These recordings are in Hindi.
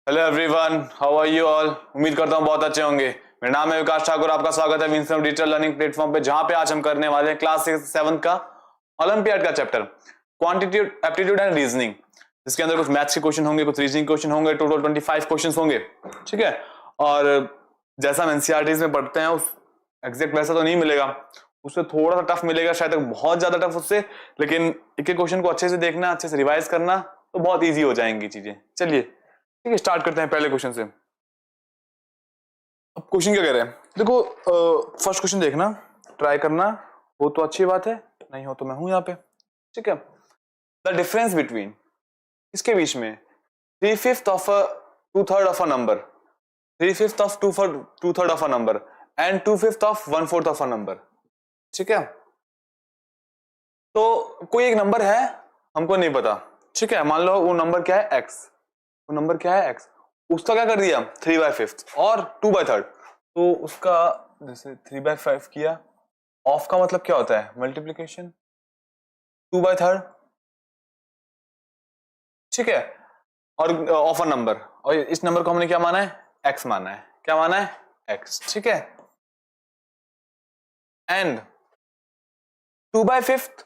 Hello everyone, how are you all. उम्मीद करता हूँ बहुत अच्छे होंगे। मेरा नाम है विकास ठाकुर, आपका स्वागत है विंसन डिजिटल लर्निंग प्लेटफॉर्म पे, जहां पे आज हम करने वाले हैं क्लास 7 का ओलंपियाड का chapter quantity aptitude and reasoning, जिसके अंदर कुछ मैथ्स के क्वेश्चन होंगे, कुछ रीजनिंग क्वेश्चन होंगे। टोटल 25 क्वेश्चन होंगे, ठीक है। और जैसा हम एनसीईआरटीज में पढ़ते हैं उस एग्जैक्ट वैसा तो नहीं मिलेगा, उससे थोड़ा सा टफ मिलेगा, शायद तक बहुत ज्यादा टफ उससे, लेकिन एक एक क्वेश्चन को अच्छे से देखना, अच्छे से रिवाइज करना तो बहुत ईजी हो जाएंगी चीजें। चलिए ठीक है, स्टार्ट करते हैं पहले क्वेश्चन से। अब क्वेश्चन क्या कह रहे हैं, देखो फर्स्ट क्वेश्चन देखना, ट्राई करना, हो तो अच्छी बात है, नहीं हो तो मैं हूं यहाँ पे, ठीक है। द डिफरेंस बिटवीन, इसके बीच में 3/5 of a 2/3 of a number, 3/5 of 2/3 of a number and 2/5 of 1/4 of a number, ठीक है। तो कोई एक नंबर है, हमको नहीं पता, ठीक है। मान लो वो नंबर क्या है, एक्स, वो नंबर क्या है एक्स, उसका क्या कर दिया 3/5 और 2/3, तो उसका जैसे 3/5 किया, ऑफ का मतलब क्या होता है मल्टीप्लीकेशन, 2/3, ठीक है। और ऑफ अ नंबर, और इस नंबर को हमने क्या माना है, एक्स माना है, क्या माना है, एक्स, ठीक है। एंड 2/5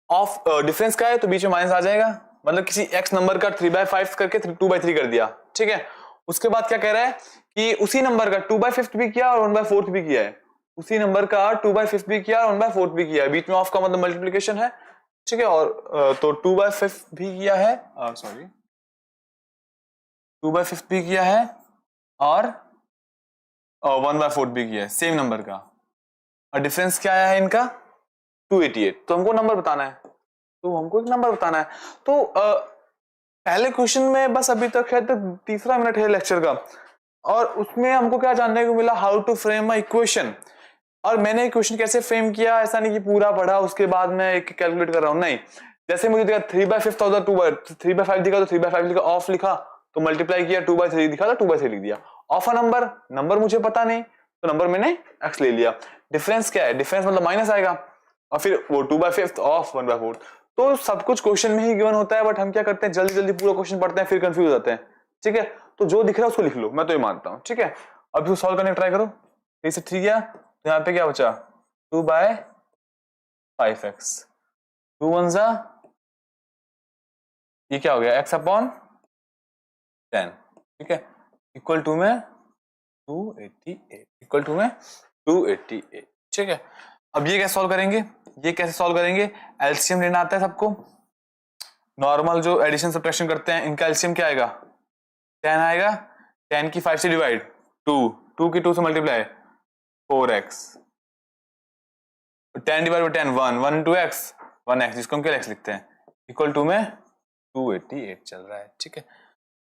ऑफ डिफरेंस का है तो बीच में माइनस आ जाएगा, मतलब किसी एक्स नंबर का 3/5 करके 2/3 कर दिया, ठीक है। उसके बाद क्या कह रहा है कि उसी नंबर का 2/5 भी किया और 1/4 भी किया है, उसी नंबर का 2/5 भी किया और 1/4 भी किया है, बीच में ऑफ का मतलब मल्टीप्लीकेशन है, ठीक है। और तो 2/5 भी किया है, सॉरी 2/5 भी किया है और 1/4 भी किया है सेम नंबर का, और डिफरेंस क्या आया है इनका 288। तो हमको नंबर बताना है, तो हमको एक नंबर बताना है। तो पहले क्वेश्चन में बस अभी तक है तो तीसरा मिनट है लेक्चर का, और उसमें हमको क्या जानने को मिला, how to frame a equation. और मैंने क्वेश्चन कैसे फ्रेम किया, ऐसा नहीं कि पूरा पढ़ा उसके बाद मैं एक कैलकुलेट कर रहा हूं, नहीं। जैसे मुझे दिखा 3/5 होता 3/5 दिखा तो 3/5 लिखा, ऑफ लिखा तो मल्टीप्लाई किया, 2/3 दिखा तो 2/3 लिख दिया। ऑफ अ नंबर, नंबर मुझे पता नहीं तो नंबर मैंने एक्स ले लिया। डिफरेंस क्या है, डिफरेंस मतलब माइनस आएगा, और फिर वो 2/5 ऑफ 1/4। तो सब कुछ क्वेश्चन में ही गिवन होता है, बट हम क्या करते हैं जल्दी जल्दी पूरा क्वेश्चन पढ़ते हैं, फिर कंफ्यूज हो जाते हैं, ठीक है। तो जो दिख रहा है उसको लिख लो, मैं तो ये मानता हूं, ठीक है। अब इसको सॉल्व करने का ट्राई करो, 3 से 3 गया तो यहाँ पे क्या बचा 2/5x, 2 1 जा, ये क्या हो गया x/10, ठीक है, इक्वल टू में 288, इक्वल टू में 288, ठीक है। अब ये कैसे सॉल्व करेंगे, ये कैसे सॉल्व करेंगे, एलसीएम लेना आता है सबको, नॉर्मल जो एडिशन सब्ट्रैक्शन करते हैं इनका एलसीएम क्या आएगा 10 आएगा, 10 की 5 से डिवाइड 2, 2 की 2 से multiply 4x, 10 divide by 10 1, 1 into x 1x, जिसको हम क्या x लिखते हैं, इक्वल टू में 288 चल रहा है, ठीक है।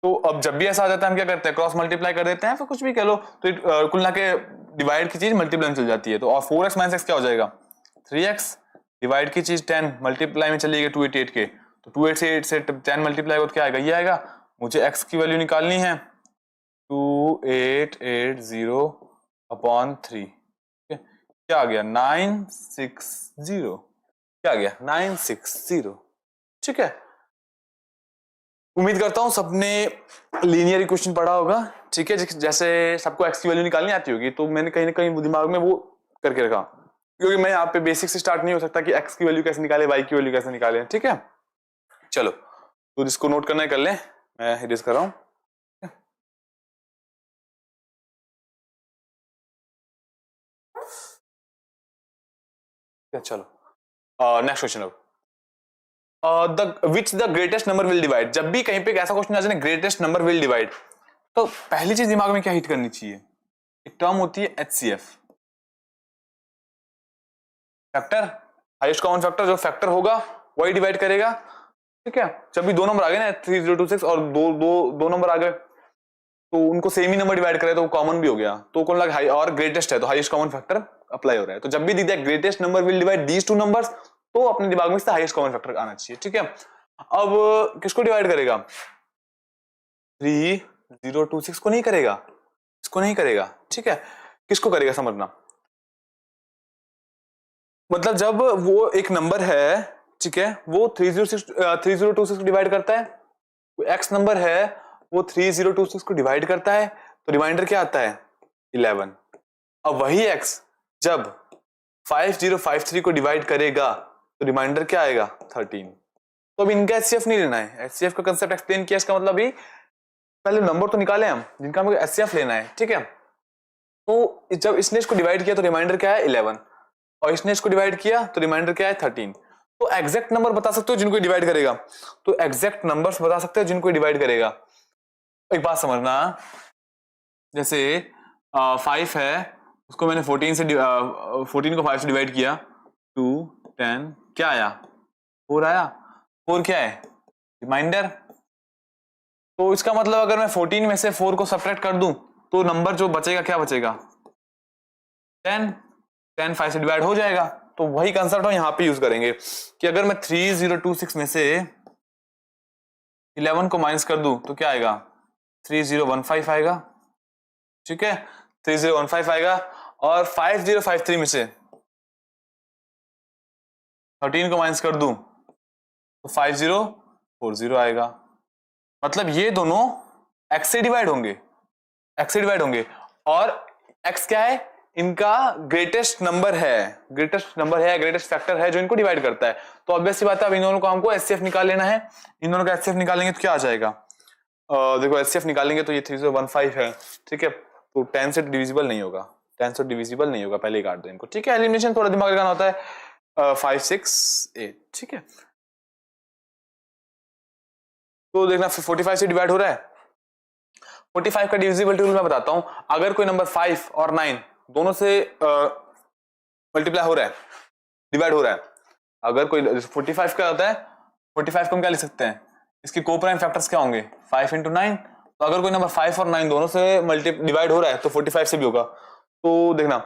तो अब जब भी ऐसा आ जाता है हम क्या करते हैं, क्रॉस मल्टीप्लाई कर देते हैं, फिर कुछ भी कह लो, तो कुल ना के डिवाइड की चीज मल्टीप्लाई में चल जाती है। तो और 4x - x क्या हो जाएगा 3x, डिवाइड की चीज 10 मल्टीप्लाई में चली गई 288 के, तो 288 से 10 मल्टीप्लाई हो तो क्या आएगा, ये आएगा। मुझे x की वैल्यू निकालनी है 2880/3, क्या आ गया 960, क्या आ गया 960, ठीक है। उम्मीद करता हूं सबने लीनियर इक्वेशन पढ़ा होगा, ठीक है। जैसे सबको x की वैल्यू निकालनी आती होगी, तो मैंने कहीं ना कहीं दिमाग में वो करके रखा, क्योंकि मैं यहाँ पे बेसिक से स्टार्ट नहीं हो सकता कि x की वैल्यू कैसे निकाले, y की वैल्यू कैसे निकाले, ठीक है। चलो तो जिसको नोट करना है कर ले, मैं इरेज कर रहा हूं। चलो नेक्स्ट क्वेश्चन। अब which the greatest number will divide, जब भी कहीं पे ऐसा क्वेश्चन आ जाए ग्रेटेस्ट नंबर विल डिवाइड, तो पहली चीज दिमाग में क्या हिट करनी चाहिए, एक टर्म होती है HCF, factor, highest common factor, जो फैक्टर होगा वही डिवाइड करेगा, ठीक है। जब भी दो नंबर आ गए ना 3026 और दो नंबर आ गए तो उनको सेम ही नंबर डिवाइड करे तो कॉमन भी हो गया, तो कौन लगा हाई और ग्रेटेस्ट है तो हाईएस्ट कॉमन फैक्टर अप्लाई हो रहा है। तो जब भी दी जाए greatest number will divide these two numbers, तो अपने दिमाग में इसका हाईएस्ट कॉमन फैक्टर आना चाहिए, ठीक है। अब किसको डिवाइड करेगा, 3026 को नहीं करेगा, इसको नहीं करेगा, ठीक है। किसको करेगा समझना, मतलब जब वो एक नंबर है, ठीक है, वो 3026 को डिवाइड करता है, एक्स नंबर है वो 3026 को डिवाइड करता है तो रिमाइंडर क्या आता है 11। अब वही x जब 5053 को डिवाइड करेगा तो रिमाइंडर क्या आएगा 13। तो अब इनका एचसीएफ नहीं लेना है, एचसीएफ का कंसेप्ट एक्सप्लेन किया, इसका मतलब अभी पहले नंबर तो निकाले हम जिनका हमें एचसीएफ लेना है, ठीक है। तो जब इसने इसको डिवाइड किया तो रिमाइंडर क्या है 11 और इसने इसको डिवाइड किया तो रिमाइंडर क्या है 13। तो एग्जैक्ट नंबर बता सकते हो जिनको डिवाइड करेगा, तो एग्जैक्ट नंबर्स बता सकते हो जिनको डिवाइड करेगा। एक बात समझना, जैसे 5 है उसको मैंने 14 से 14 को 5 से डिवाइड किया 2 10 क्या आया 4 आया। 4 क्या है रिमाइंडर। तो इसका मतलब अगर मैं 14 में से 4 को सब्ट्रैक्ट कर दूं तो नंबर जो बचेगा क्या बचेगा 10। 10 5 से डिवाइड हो जाएगा। तो वही कंसेप्ट हम यहां पे यूज करेंगे कि अगर मैं 3026 में से 11 को माइनस कर दूं तो क्या आएगा 3015 आएगा, ठीक है 3015 आएगा। और 5053 में से 13 को माइनस कर दूं तो 5040 आएगा। मतलब ये दोनों x से डिवाइड होंगे, x से डिवाइड होंगे और x क्या है इनका ग्रेटेस्ट नंबर है, ग्रेटेस्ट फैक्टर है जो इनको डिवाइड करता है। तो ऑब्वियस सी बात है अब इन दोनों को हमको एचसीएफ निकाल लेना है। इन दोनों का एचसीएफ निकालेंगे तो क्या आ जाएगा देखो एचसीएफ निकालेंगे तो ये 3015 है, ठीक है। तो 10 से डिविजिबल नहीं होगा, 10 से डिविजिबल नहीं होगा, पहले ही काट दो इनको, ठीक है। एलिमिनेशन थोड़ा दिमाग लगाना होता है। 5 6 8 ठीक है। तो देखना 45 से डिवाइड हो रहा है। 45 का डिविजिबिलिटी रूल मैं बताता हूं। अगर कोई नंबर 5 और 9 दोनों से मल्टीप्लाई हो रहा है, डिवाइड हो रहा है, अगर कोई 45 का होता है 45 को हम क्या लिख सकते हैं इसके कोप्राइम फैक्टर्स क्या होंगे 5 into 9। तो अगर कोई नंबर 5 और 9 दोनों से डिवाइड हो रहा है तो 45 से भी होगा। तो देखना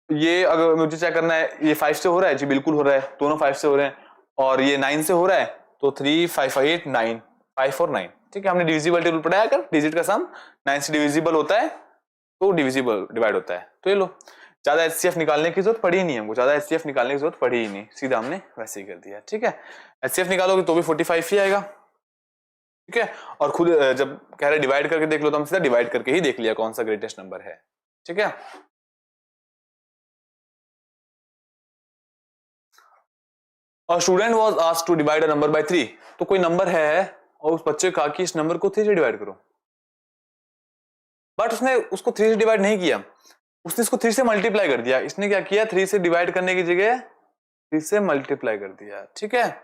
ये अगर मुझे चेक करना है ये 5 से हो रहा है जी, बिल्कुल हो रहा है, दोनों 5 से हो रहे हैं। और ये 9 से हो रहा है तो 3 5 8 9 5 और 9, ठीक है। हमने डिविजिबिलिटी रूल पढ़ाया, अगर डिजिट का सम 9 से डिविजिबल होता है तो डिविजिबल डिवाइड होता है। तो ये लो, ज्यादा एचसीएफ निकालने की जरूरत पड़ी ही नहीं हमको, ज्यादा एचसीएफ निकालने की जरूरत पड़ी ही नहीं, सीधा हमने वैसे ही कर दिया, ठीक है। एचसीएफ निकालोगे तो भी 45 ही आएगा, ठीक है। और खुद जब कह रहे डिवाइड करके देख लो तो हम सीधा डिवाइड करके ही देख लिया कौन सा ग्रेटेस्ट नंबर है, ठीक है। और student was asked to divide a number by 3। तो कोई नंबर है और उस बच्चे कहा कि इस नंबर को 3 से डिवाइड करो, बट उसने उसको 3 से डिवाइड नहीं किया, उसने इसको 3 से मल्टीप्लाई कर दिया। इसने क्या किया 3 से डिवाइड करने की जगह 3 से मल्टीप्लाई कर दिया, ठीक है।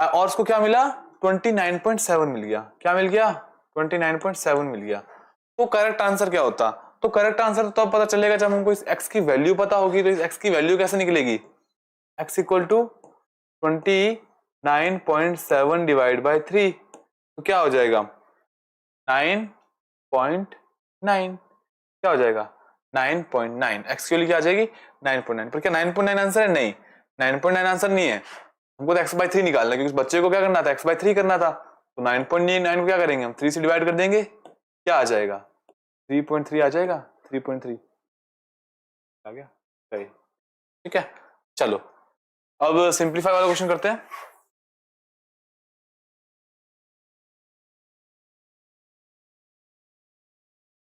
और उसको क्या मिला 29.7 मिल गया, क्या मिल गया 29.7 मिल गया। तो करेक्ट आंसर क्या होता, तो करेक्ट आंसर तो तब पता चलेगा जब हमको इस x की वैल्यू पता होगी। तो इस x की वैल्यू कैसे निकलेगी x equal to 29.7 divide by 3, तो क्या हो जाएगा 9.9, क्या हो जाएगा 9.9। एक्स की वैल्यू क्या आ जाएगी 9.9। पर क्या 9.9 आंसर है, नहीं 9.9 आंसर नहीं है, हमको तो x/3 निकालना है क्योंकि बच्चे को क्या करना था x/3 करना था। तो 9.9 को क्या करेंगे हम 3 से डिवाइड कर देंगे, क्या आ जाएगा 3.3 आ जाएगा, 3.3 आ गया सही, ठीक है। चलो अब सिंप्लीफाई वाला क्वेश्चन करते हैं।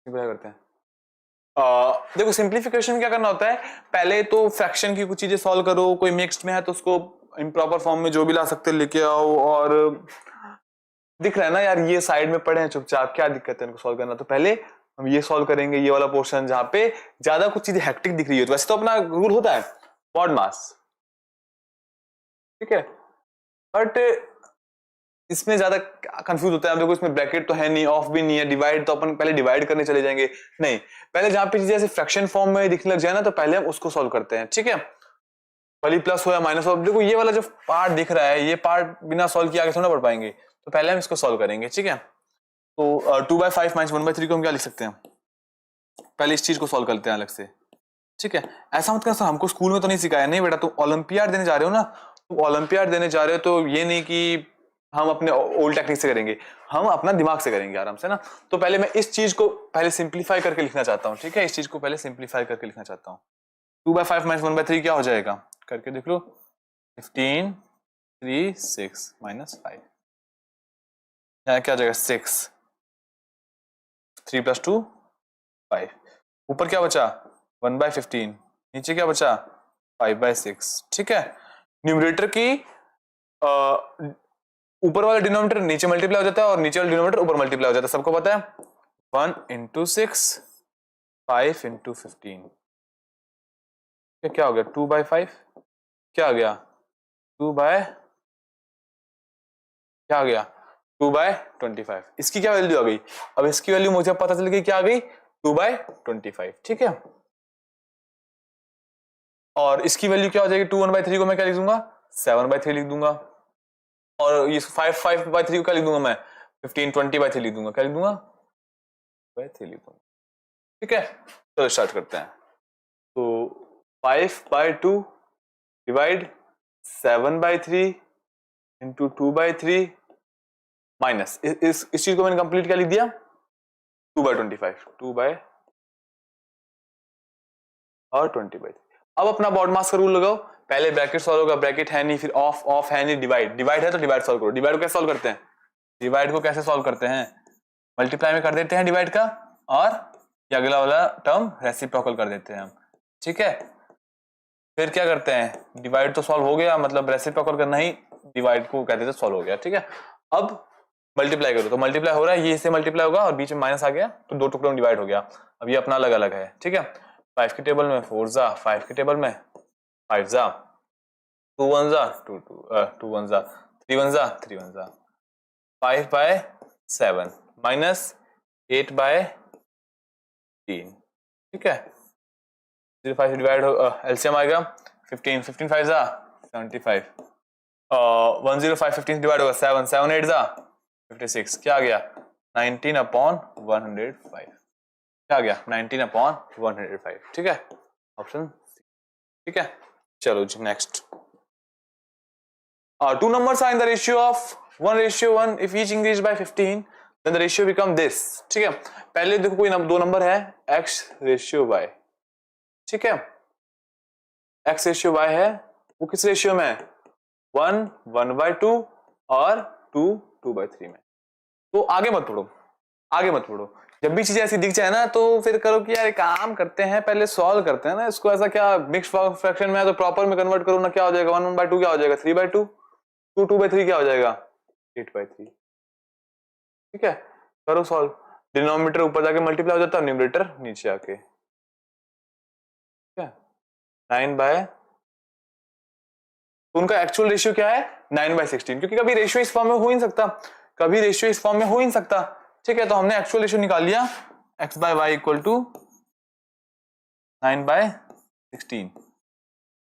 सिंप्लीफाई करते हैं। देखो सिंप्लीफिकेशन में क्या करना होता है, पहले तो फ्रैक्शन की कुछ चीजें सॉल्व करो, कोई मिक्स्ड में है तो उसको इम्प्रॉपर फॉर्म में जो भी ला सकते लेके आओ। और दिख रहा है ना यार ये साइड में पड़े हैं चुपचाप, क्या दिक्कत है इनको सॉल्व करना। तो पहले हम ये सॉल्व करेंगे ये वाला पोर्शन जहां पे ज्यादा कुछ चीजें हेक्टिक दिख रही है। तो वैसे तो अपना रूल होता है बॉड मास, ठीक है, बट इसमें ज्यादा कंफ्यूज होता है। देखो इसमें ब्रैकेट तो है नहीं, ऑफ भी नहीं है, डिवाइड तो अपन पहले डिवाइड करने चले जाएंगे, नहीं पहले जहां पे चीजें ऐसे फ्रैक्शन फॉर्म में दिखने लग जाए ना तो पहले हम उसको सॉल्व करते हैं, ठीक है। भले प्लस हो या माइनस हो, देखो ये वाला जो पार्ट दिख रहा है ये पार्ट बिना सॉल्व किए आगे थोड़ा बढ़ पाएंगे, तो पहले हम इसको सॉल्व करेंगे, ठीक है। तो 2/5 माइनस 1/3 को हम क्या लिख सकते हैं, पहले इस चीज को सॉल्व करते हैं अलग से, ठीक है। ऐसा मत करना हमको स्कूल में तो नहीं सिखाया, नहीं बेटा तुम ओलंपियाड देने जा रहे हो ना, तुम ओलंपियाड देने जा रहे हो तो ये नहीं कि हम अपने ओल्ड टेक्निक से करेंगे, हम अपना दिमाग से करेंगे आराम से ना। तो पहले मैं इस चीज को पहले सिंप्लीफाई करके लिखना चाहता हूँ, ठीक है, इस चीज को पहले सिंप्लीफाई करके लिखना चाहता हूँ। 2/5 माइनस 1/3 क्या हो जाएगा करके देख लो, 15 3 6 -5 यहाँ क्या आ जाएगा 6, 3 + 2 5, ऊपर क्या बचा 1/15, नीचे क्या बचा 5/6। ठीक है, न्यूमरेटर की ऊपर वाला डिनोमिनेटर नीचे मल्टीप्लाई हो जाता है और नीचे वाला डिनोमिनेटर ऊपर मल्टीप्लाई हो जाता है, सबको पता है। 1 × 6, 5 × 15, क्या हो गया 2/5, क्या आ गया 2 बाय, क्या आ गया 2/25। इसकी क्या वैल्यू आ गई, अब इसकी वैल्यू मुझे पता चल गई क्या आ गई 2/25। ठीक है, और इसकी वैल्यू क्या हो जाएगी 2 1/3 को मैं क्या लिख दूंगा 7/3 लिख दूंगा, और ये 5/3 को क्या लिख दूंगा मैं 15 20/3 लिख दूंगा, क्या लिख दूंगा 3 लिख दूंगा। ठीक है, चलो स्टार्ट करते हैं। तो 5/2 डिवाइड 7/3 इंटू 2/3 माइनस इस चीज को मैंने कंप्लीट क्या लिख दिया 2/25, 2 और 20/3। अब अपना बॉड मास का रूल लगाओ, पहले ब्रैकेट सॉल्व होगा, ब्रैकेट है नहीं, फिर ऑफ, ऑफ है नहीं, डिवाइड, डिवाइड है तो डिवाइड सॉल्व करो। डिवाइड को कैसे सॉल्व करते हैं, डिवाइड को कैसे सॉल्व करते हैं, मल्टीप्लाई में कर देते हैं डिवाइड का, और ये अगला वाला टर्म रेसिप्रोकल कर देते हैं हम। ठीक है, फिर क्या करते हैं, डिवाइड तो सॉल्व हो गया, मतलब रेसिप्रोकल करना ही डिवाइड को कहते थे सॉल्व हो गया। ठीक है, अब मल्टीप्लाई करो, तो मल्टीप्लाई हो रहा है, ये इससे मल्टीप्लाई होगा और बीच में माइनस आ गया तो दो टुकड़ों में डिवाइड हो गया। अब ये अपना अलग अलग है। ठीक है, 5 के टेबल में 4 जा, 5 के टेबल में 5 जा, 2 1 जा 2 2 1 जा, 3 1 जा 3 1 जा, 5/7 माइनस 8/3। ठीक है, 5 से डिवाइड हो, एलसीएम आएगा 15, 15 5 जा 75, 105 15 डिवाइड होगा 7, 7 8 जा 56, क्या आ गया 19/105, क्या आ गया 19/105। ठीक है, ऑप्शन सी। ठीक है, चलो जी next. Two numbers are in the ratio of 1:1, if each increased by 15 then the ratio become this। ठीक है, पहले देखो कोई दो नंबर है x/y। ठीक है, x/y है, वो किस रेशियो में है 1 1/2 और 2 2/3 में। तो आगे मत पढ़ो, आगे मत पढ़ो, जब भी चीजें ऐसी दिख जाए ना तो फिर करो कि यार एक काम करते हैं, पहले सॉल्व करते हैं ना इसको, ऐसा क्या मिक्स फ्रैक्शन में है तो प्रॉपर में कन्वर्ट करो ना, क्या हो जाएगा 1 1/2 क्या हो जाएगा 3/2, 2 2/3 क्या हो जाएगा 8/3। ठीक है, करो सॉल्व, डिनोमिनेटर ऊपर जाके मल्टीप्लाई हो जाता है, न्यूमरेटर नीचे आके। ठीक है, 9 बाय, तो उनका एक्चुअल रेशियो क्या है 9/16, क्योंकि कभी रेशियो इस फॉर्म में हो ही नहीं सकता, कभी रेशियो इस फॉर्म में हो ही नहीं सकता। ठीक है, तो हमने एक्चुअल रेशियो निकाल लिया x/y = 9/16।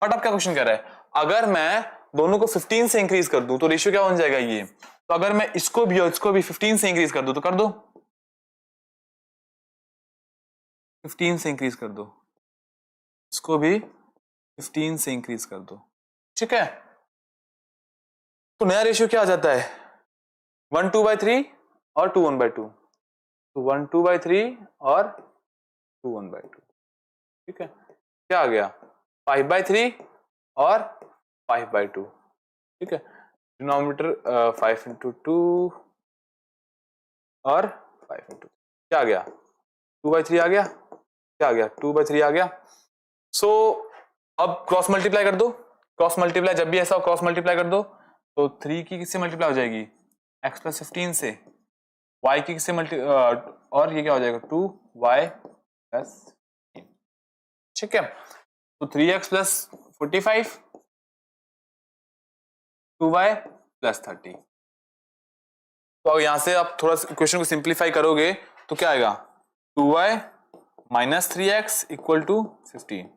बट अब क्या क्वेश्चन कह रहा है, अगर मैं दोनों को 15 से इंक्रीज कर दूं तो रेशियो क्या बन जाएगा ये, तो अगर मैं इसको भी और इसको भी 15 से इंक्रीज कर दूं तो कर दो, 15 से इंक्रीज कर दो, इसको भी 15 से इंक्रीज कर दो। ठीक है, तो नया रेशियो क्या आ जाता है 1 2/3 और 2 1/2, तो 1 2/3 और 2 1/2। ठीक है, क्या आ गया 5/3 और 5/2। ठीक है, डिनोमिनेटर 5 × 2 और 5 × 2, क्या आ गया 2/3 आ गया, क्या आ गया 2/3 आ गया। सो अब क्रॉस मल्टीप्लाई कर दो, क्रॉस मल्टीप्लाई जब भी ऐसा हो क्रॉस मल्टीप्लाई कर दो, तो 3 की किससे मल्टीप्लाई हो जाएगी x+15 से, y की किससे और ये क्या हो जाएगा 2y+15। ठीक है, तो 3x + 45 2y+30। तो अब यहां से आप थोड़ा क्वेश्चन को सिंप्लीफाई करोगे तो क्या आएगा 2y - 3x = 15।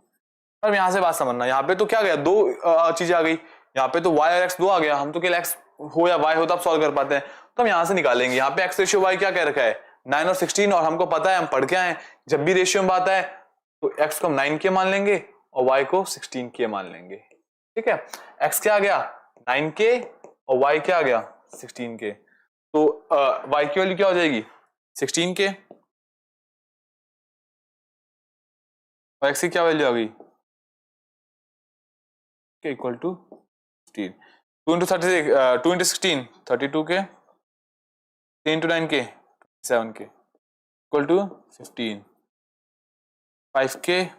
अब यहां से बात समझना, यहाँ पे तो क्या गया दो चीजें आ गई, यहाँ पे तो y और x दो आ गया, हम तो केवल x हो या y हो तब सॉल्व कर पाते हैं, तो हम यहां से निकालेंगे। यहाँ पे x/y क्या कह रखा है 9 और 16, और हमको पता है हम पढ़ के आए जब भी रेशियो में बात है तो x को हम 9 के मान लेंगे और y को 16 के मान लेंगे। ठीक है, x क्या आ गया 9 के और y क्या आ गया 16 के, तो y की वैल्यू क्या हो जाएगी 16 के, और x की क्या वैल्यू आ गई इक्वल टू 15, 2 × 16 32 के, 3 into 9 k 7k equal to 15. 5k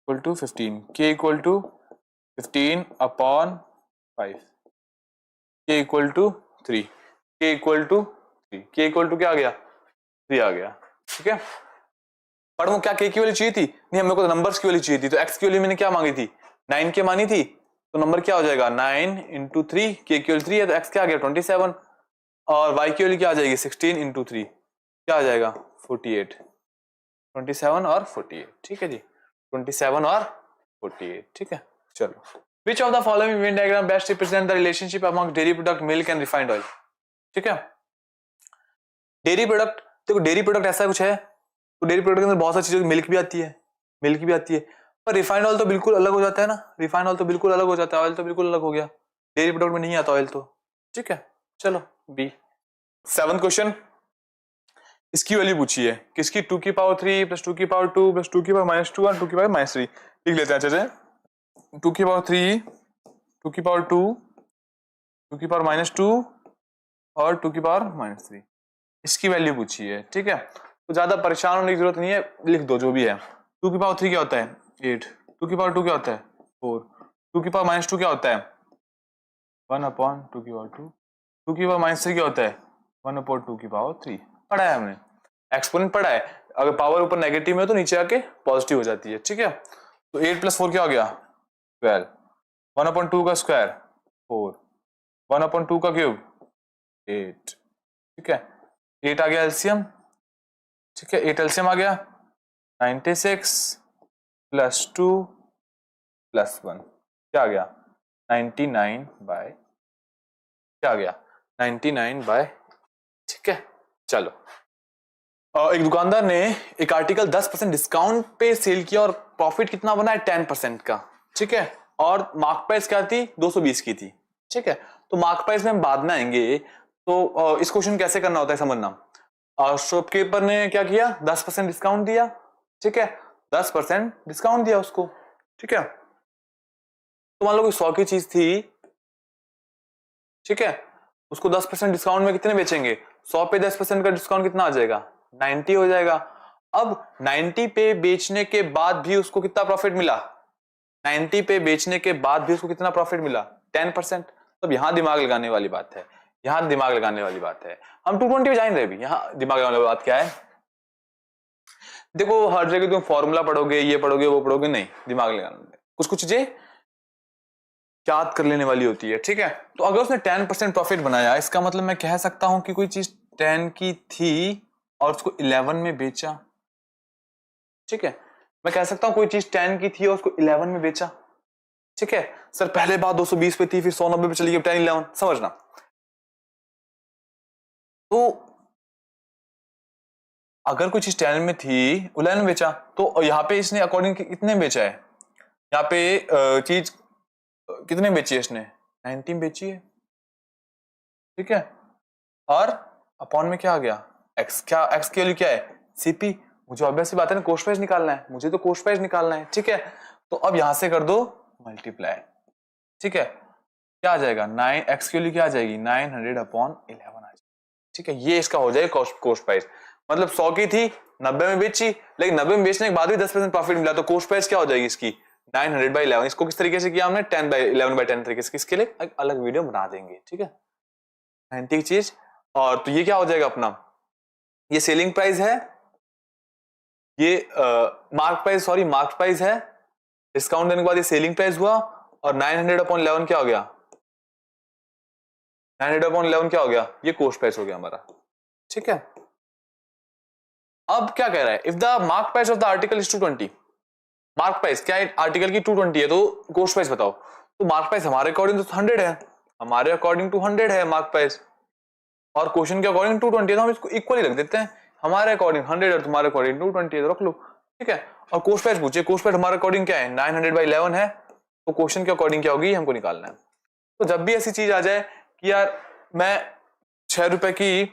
equal to 15. K equal to 15 upon 5. K equal to 3. K equal to 3. K equal to क्या आ गया? 3 आ गया. ठीक है. पर वो क्या K की वैल्यू चाहिए थी? नहीं, हमें को नंबर्स की वैल्यू चाहिए थी. तो X की वैल्यू मैंने क्या मांगी थी? 9k मानी थी. तो नंबर क्या हो जाएगा? 9 into 3. K की वैल्यू 3 है तो X क्या आ गया? 27. और Y की वैल्यू क्या आ जाएगी? 16 into 3. क्या आ जाएगा? 48. 27 और 48. ठीक है जी. 27 और 48. ठीक है. चलो. Which of the following Venn diagram best represent the relationship among dairy product, milk and refined oil? ठीक है. डेयरी प्रोडक्ट, देखो डेयरी प्रोडक्ट ऐसा कुछ है, तो डेयरी प्रोडक्ट के अंदर बहुत सारी चीजों, मिल्क भी आती है, मिल्क भी आती है, पर रिफाइंड ऑयल तो बिल्कुल अलग हो जाता है ना. रिफाइंड ऑयल तो बिल्कुल अलग हो जाता है, ऑयल तो बिल्कुल अलग हो गया. डेयरी प्रोडक्ट में नहीं आता ऑयल तो. ठीक है. चलो बी. 7th question. इसकी वैल्यू पूछी है किसकी? 2 की पावर 3 प्लस 2 की पावर 2 प्लस 2 की पावर -2 और 2 की पावर -3. लिख लेते हैं अच्छे से. 2 की पावर 3, 2 की पावर 2, 2 की पावर -2 और 2 की पावर -3. इसकी वैल्यू पूछी है. ठीक है. तो ज्यादा परेशान होने की जरूरत नहीं है, लिख दो जो भी है. 2 की पावर 3 क्या होता है? 8. 2 की पावर 2 क्या होता है? 4. 2 की पावर -2 क्या होता है? 1 अपॉन 2 की पावर 2. 2 की पावर -3 क्या होता है? 1 अपॉन 2 की पावर 3. पढ़ा है हमने, एक्सपोनेंट पढ़ा है. अगर पावर ऊपर नेगेटिव में हो तो नीचे आके पॉजिटिव हो जाती है. ठीक है. तो 8 प्लस 4 क्या हो गया? 12. 1 अपॉन 2 का स्क्वायर 4. 1 अपॉन 2 का क्यूब 8. ठीक है. 8 आ गया एलसीएम. ठीक है. 8 एलसीएम आ गया. 96 प्लस 2 प्लस 1 क्या आ गया? 99 बाय, क्या आ गया? 99 बाय. ठीक है. चलो. एक दुकानदार ने एक आर्टिकल 10% डिस्काउंट पे सेल किया और प्रॉफिट कितना बना है? 10% का. ठीक है. और मार्क प्राइस क्या थी? 220 की थी. ठीक है. तो मार्क प्राइस में हम बाद में आएंगे. तो इस क्वेश्चन कैसे करना होता है समझना. शॉपकीपर ने क्या किया? 10% डिस्काउंट दिया. ठीक है. 10% डिस्काउंट दिया उसको. ठीक है. तो मान लो कोई 100 की चीज थी. ठीक है. उसको 10% डिस्काउंट में कितने बेचेंगे? 100 पे 10% का डिस्काउंट कितना आ जाएगा? 90 हो जाएगा. अब 90 पे बेचने के बाद भी उसको कितना प्रॉफिट मिला? 90 पे बेचने के बाद भी उसको कितना प्रॉफिट मिला? 10%. तो यहां दिमाग लगाने वाली बात है. यहां दिमाग लगाने वाली बात है. हम 220 पे जाएंगे अभी. यहां दिमाग लगाने वाली बात क्या है? देखो हर जगह तुम फॉर्मूला पढ़ोगे, ये पढ़ोगे, वो पढ़ोगे, नहीं. दिमाग लगाना, कुछ कुछ चीजें याद कर लेने वाली होती है. ठीक है. तो अगर उसने 10% प्रॉफिट बनाया, इसका मतलब मैं कह सकता हूं कि कोई चीज 10 की थी और उसको 11 में बेचा. ठीक है. मैं कह सकता हूं कोई चीज 10 की थी और उसको 11 में बेचा. ठीक है. सर पहले बात 220 पे थी, फिर 190 पे चली गई, 10 11. समझना. तो अगर कोई चीज 10 में थी, 11 में बेचा, तो यहाँ पे इसने अकॉर्डिंग कितने बेचा है? यहाँ पे चीज कितने बेची है इसने? 19 बेची है. ठीक है. और अपॉन में क्या आ गया? एक्स. क्या एक्स की वैल्यू क्या है? सीपी. मुझे ऑब्वियस सी बात है ना, कॉस्ट प्राइस निकालना है. मुझे तो कॉस्ट प्राइस निकालना है. ठीक है. तो अब यहां से कर दो मल्टीप्लाई. ठीक है. क्या आ जाएगा? 9 एक्स की वैल्यू क्या आ जाएगी? 900 अपॉन 11 आ जाएगी. ठीक है. ये इसका हो जाएगा कॉस्ट प्राइस. मतलब 100 की थी, 90 में बेची, लेकिन 90 में बेचने के बाद भी 10% प्रॉफिट मिला, तो कॉस्ट प्राइस क्या हो जाएगी इसकी? 900/11. इसको किस तरीके से किया हमने? 10/11/10 तरीके से. किसके लिए? एक अलग वीडियो बना देंगे. ठीक है. 90 की चीज. और तो ये क्या हो जाएगा अपना? ये सेलिंग प्राइस है, ये मार्क प्राइस है. डिस्काउंट देने के बाद ये सेलिंग प्राइस हुआ. और 900/11 क्या हो गया? 900/11 क्या हो गया? ये कॉस्ट प्राइस हो गया हमारा. ठीक है. अब क्या कह रहा है? If the mark price of the article is 220. Mark price क्या है? आर्टिकल की 220 है, तो कॉस्ट प्राइस बताओ. तो मार्क प्राइस हमारे अकॉर्डिंग तो 100 है. हमारे अकॉर्डिंग टू 100 है मार्क प्राइस, और क्वेश्चन के अकॉर्डिंग 220 है, तो हम इसको इक्वली रख देते हैं. हमारे अकॉर्डिंग 100 और तुम्हारे अकॉर्डिंग 220 है, तो रख लो. ठीक है. और कॉस्ट प्राइस पूछे, कॉस्ट प्राइस हमारे अकॉर्डिंग क्या है? 900/11 है. तो क्वेश्चन के अकॉर्डिंग क्या होगी हमको निकालना है. तो जब भी ऐसी चीज आ जाए कि यार मैं 6 रुपए की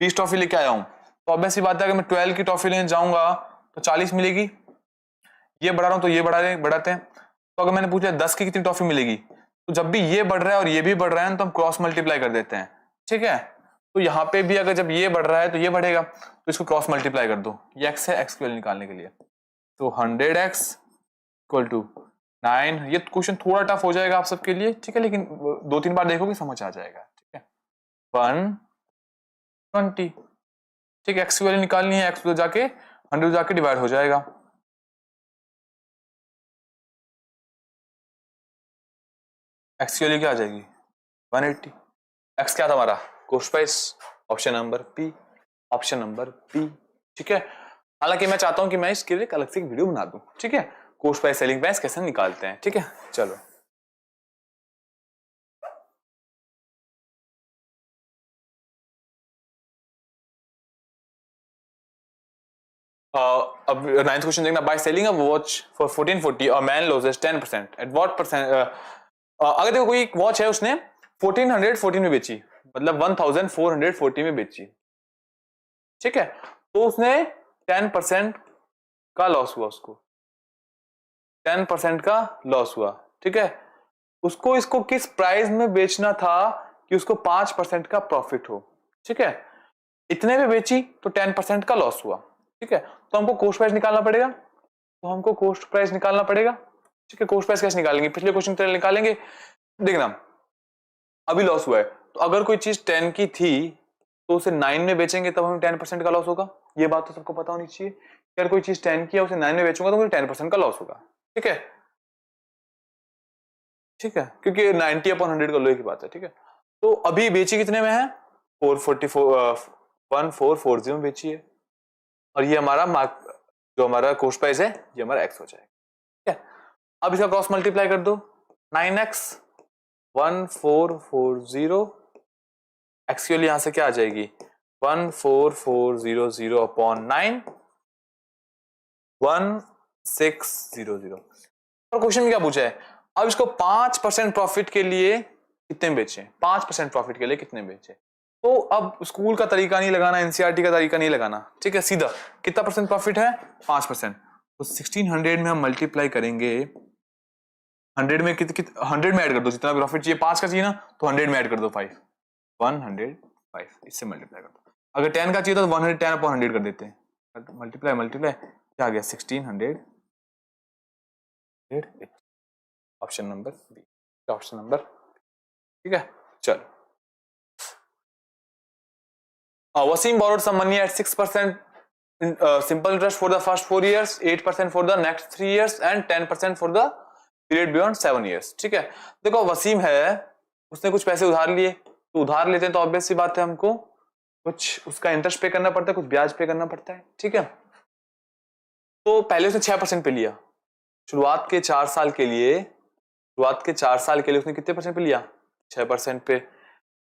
20 टॉफी लेके आया हूं, तो ऑब्वियस सी बात है अगर मैं 12 की टॉफी लेने जाऊंगा तो 40 मिलेगी. ये बढ़ा रहा हूं तो ये बढ़ाते हैं. तो अगर मैंने पूछा 10 की कितनी टॉफी मिलेगी, तो जब भी ये बढ़ रहा है और ये भी बढ़ रहा है तो हम क्रॉस मल्टीप्लाई कर देते हैं, ठीक है। तो यहाँ पे भी अगर जब ये बढ़ रहा है तो ये बढ़ेगा, तो इसको क्रॉस मल्टीप्लाई कर दो, ये x है, x की वैल्यू निकालने के लिए। तो 100x इक्वल टू 9। ये क्वेश्चन थोड़ा टफ हो जाएगा आप सबके लिए, ठीक है, लेकिन 2-3 बार देखोगे समझ आ जाएगा, ठीक है। 120, ठीक है, x की वैल्यू निकालनी है, x उधर जाके 100 जाके डिवाइड हो जाएगा। x की वैल्यू क्या आ जाएगी 180। x क्या था हमारा cost price, option number P, option number P, ठीक है। हालांकि मैं चाहता हूं कि मैं इसके लिए अलग से एक वीडियो बना दूं, ठीक है, कॉस्ट प्राइस सेलिंग प्राइस कैसे निकालते हैं, ठीक है। चलो अब 9th क्वेश्चन देखना। By selling a watch for 1440 a man losses 10%, at what percent. अगर देखो कोई वॉच है उसने 1414 में बेची, मतलब 1440 में बेची, ठीक है, तो उसने 10% का लॉस हुआ, उसको 10% का लॉस हुआ, ठीक है। उसको इसको किस प्राइस में बेचना था कि उसको 5% का प्रॉफिट हो, ठीक है। इतने में बेची तो 10% का लॉस हुआ, ठीक है। तो हमको कॉस्ट प्राइस निकालना पड़ेगा, तो हमको कॉस्ट प्राइस निकालना पड़ेगा, ठीक है। कॉस्ट प्राइस कैसे निकालेंगे, पिछले क्वेश्चन की तरह निकालेंगे। देखना अभी लॉस हुआ है, तो अगर कोई चीज 10 की थी तो उसे 9 में बेचेंगे तब हमें 10% का लॉस होगा, ये बात तो सबको पता होनी चाहिए। अगर कोई चीज 10 की है उसे 9 में बेचूंगा तो मुझे 10% का लॉस होगा, ठीक है, ठीक है, क्योंकि 90/100 का लोहे की बात है, ठीक है। तो अभी बेची कितने में है 1440 में बेची है, और ये हमारा जो हमारा कॉस्ट प्राइस है ये हमारा एक्स हो जाएगा, ठीक है। अब इसका क्रॉस मल्टीप्लाई कर दो, 9x 1440, एक्स की वैल्यू यहां से क्या आ जाएगी 14400 अपॉन 9 1600। और क्वेश्चन में क्या पूछा है, अब इसको 5% प्रॉफिट के लिए कितने बेचे, 5% प्रॉफिट के लिए कितने बेचे। तो अब स्कूल का तरीका नहीं लगाना, एनसीईआरटी का तरीका नहीं लगाना, ठीक है, सीधा कितना परसेंट प्रॉफिट है 5%। तो 1600 में हम मल्टीप्लाई करेंगे, 100 में 100 में ऐड कर दो, जितना प्रॉफिट चाहिए 5 का चाहिए ना, तो 100 में ऐड कर दो 5, 105, इससे मल्टीप्लाई कर दो। अगर 10 का चाहिए तो 110/100 कर देते हैं, मल्टीप्लाई मल्टीप्लाई क्या आ गया 1600, option number B, option number, ठीक है। चलो Wasim borrowed some money at 6% simple interest for the first 4 years, 8% for the next 3 years and 10% for the period beyond 7 years, ठीक है। देखो वसीम है, उसने कुछ पैसे उधार लिए, तो उधार लेते हैं तो ऑब्वियस सी बात है हमको कुछ उसका इंटरेस्ट पे करना पड़ता है, कुछ ब्याज पे करना पड़ता है, ठीक है। तो पहले उसने 6% पे लिया, शुरुआत के 4 साल के लिए, शुरुआत के 4 साल के लिए उसने कितने परसेंट पे लिया 6% पे।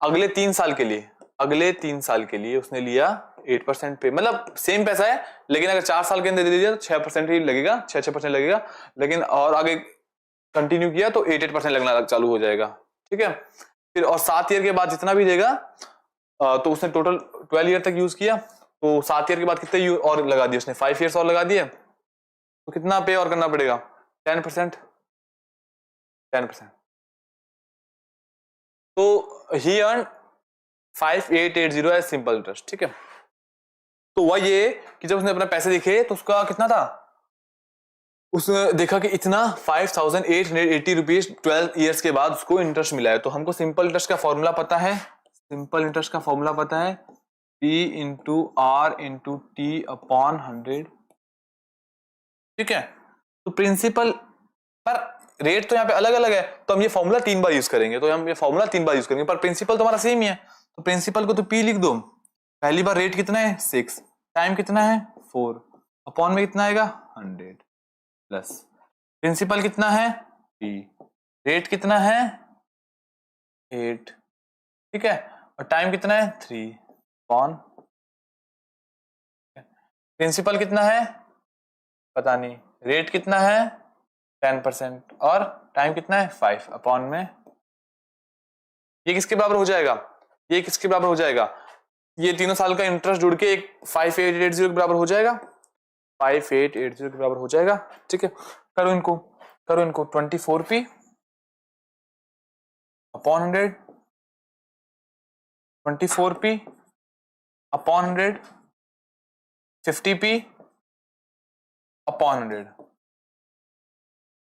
अगले 3 साल के लिए, अगले 3 साल के लिए उसने लिया 8% पे, मतलब सेम पैसा है, लेकिन अगर 4 साल के अंदर दे दिया तो 6% ही लगेगा, 6% लगेगा, लेकिन और आगे कंटिन्यू किया तो 8% लगना चालू हो जाएगा, ठीक है। फिर और 7 ईयर के बाद जितना भी देगा, तो उसने टोटल 12 ईयर तक यूज किया, तो 7 ईयर के बाद कितने और लगा दिए उसने 5 ईयर्स और लगा दिए, तो कितना पे और करना पड़ेगा 10%, 10%। तो ही अर्न 5880 एज सिंपल इंटरेस्ट, ठीक है। तो वह ये कि जब उसने अपने पैसे दिखे तो उसका कितना था, उसने देखा कि इतना 5880 रुपीज 12 ईयर्स के बाद उसको इंटरेस्ट मिला है। तो हमको सिंपल इंटरेस्ट का फॉर्मूला पता है, सिंपल इंटरेस्ट का फॉर्मूला पता है P into R into T upon 100, ठीक है। तो प्रिंसिपल पर रेट तो यहाँ पे अलग अलग है, तो हम ये फॉर्मूला 3 बार यूज करेंगे, तो हम ये फॉर्मूला 3 बार यूज करेंगे, पर प्रिंसिपल तो हमारा सेम ही है, तो प्रिंसिपल को तो P लिख दो। पहली बार रेट कितना है 6, टाइम कितना है 4, अपॉन में कितना आएगा 100 प्लस प्रिंसिपल कितना है P, रेट कितना है 8, ठीक है, और टाइम कितना है 3, अपॉन प्रिंसिपल कितना है पता नहीं, रेट कितना है 10% और टाइम कितना है 5, अपॉन में ये किसके बराबर हो जाएगा, ये किसके बराबर हो जाएगा, ये तीनों साल का इंटरेस्ट जुड़ के एक 5880 के बराबर हो जाएगा, 5880 के बराबर हो जाएगा, ठीक है। करो इनको 24p upon 100, 24p upon 100, 50p upon 100,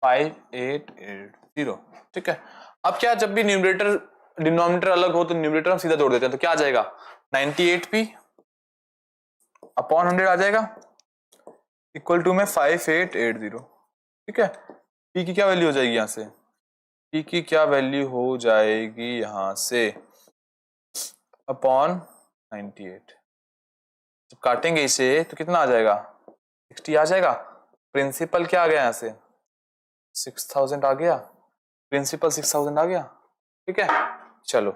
5880। ठीक है, अब क्या, जब भी न्यूमरेटर डिनोमिनेटर अलग हो तो न्यूमरेटर हम सीधा जोड़ देते हैं, तो क्या आ जाएगा 98p अपॉन 100 आ जाएगा, इक्वल टू में 5880। ठीक है, p की क्या वैल्यू हो जाएगी, यहां से p की क्या वैल्यू हो जाएगी यहां से अपॉन 98। जब काटेंगे इसे तो कितना आ जाएगा 60 आ जाएगा। प्रिंसिपल क्या आ गया यहां से 6000 आ गया, प्रिंसिपल 6000 आ गया। ठीक है, चलो,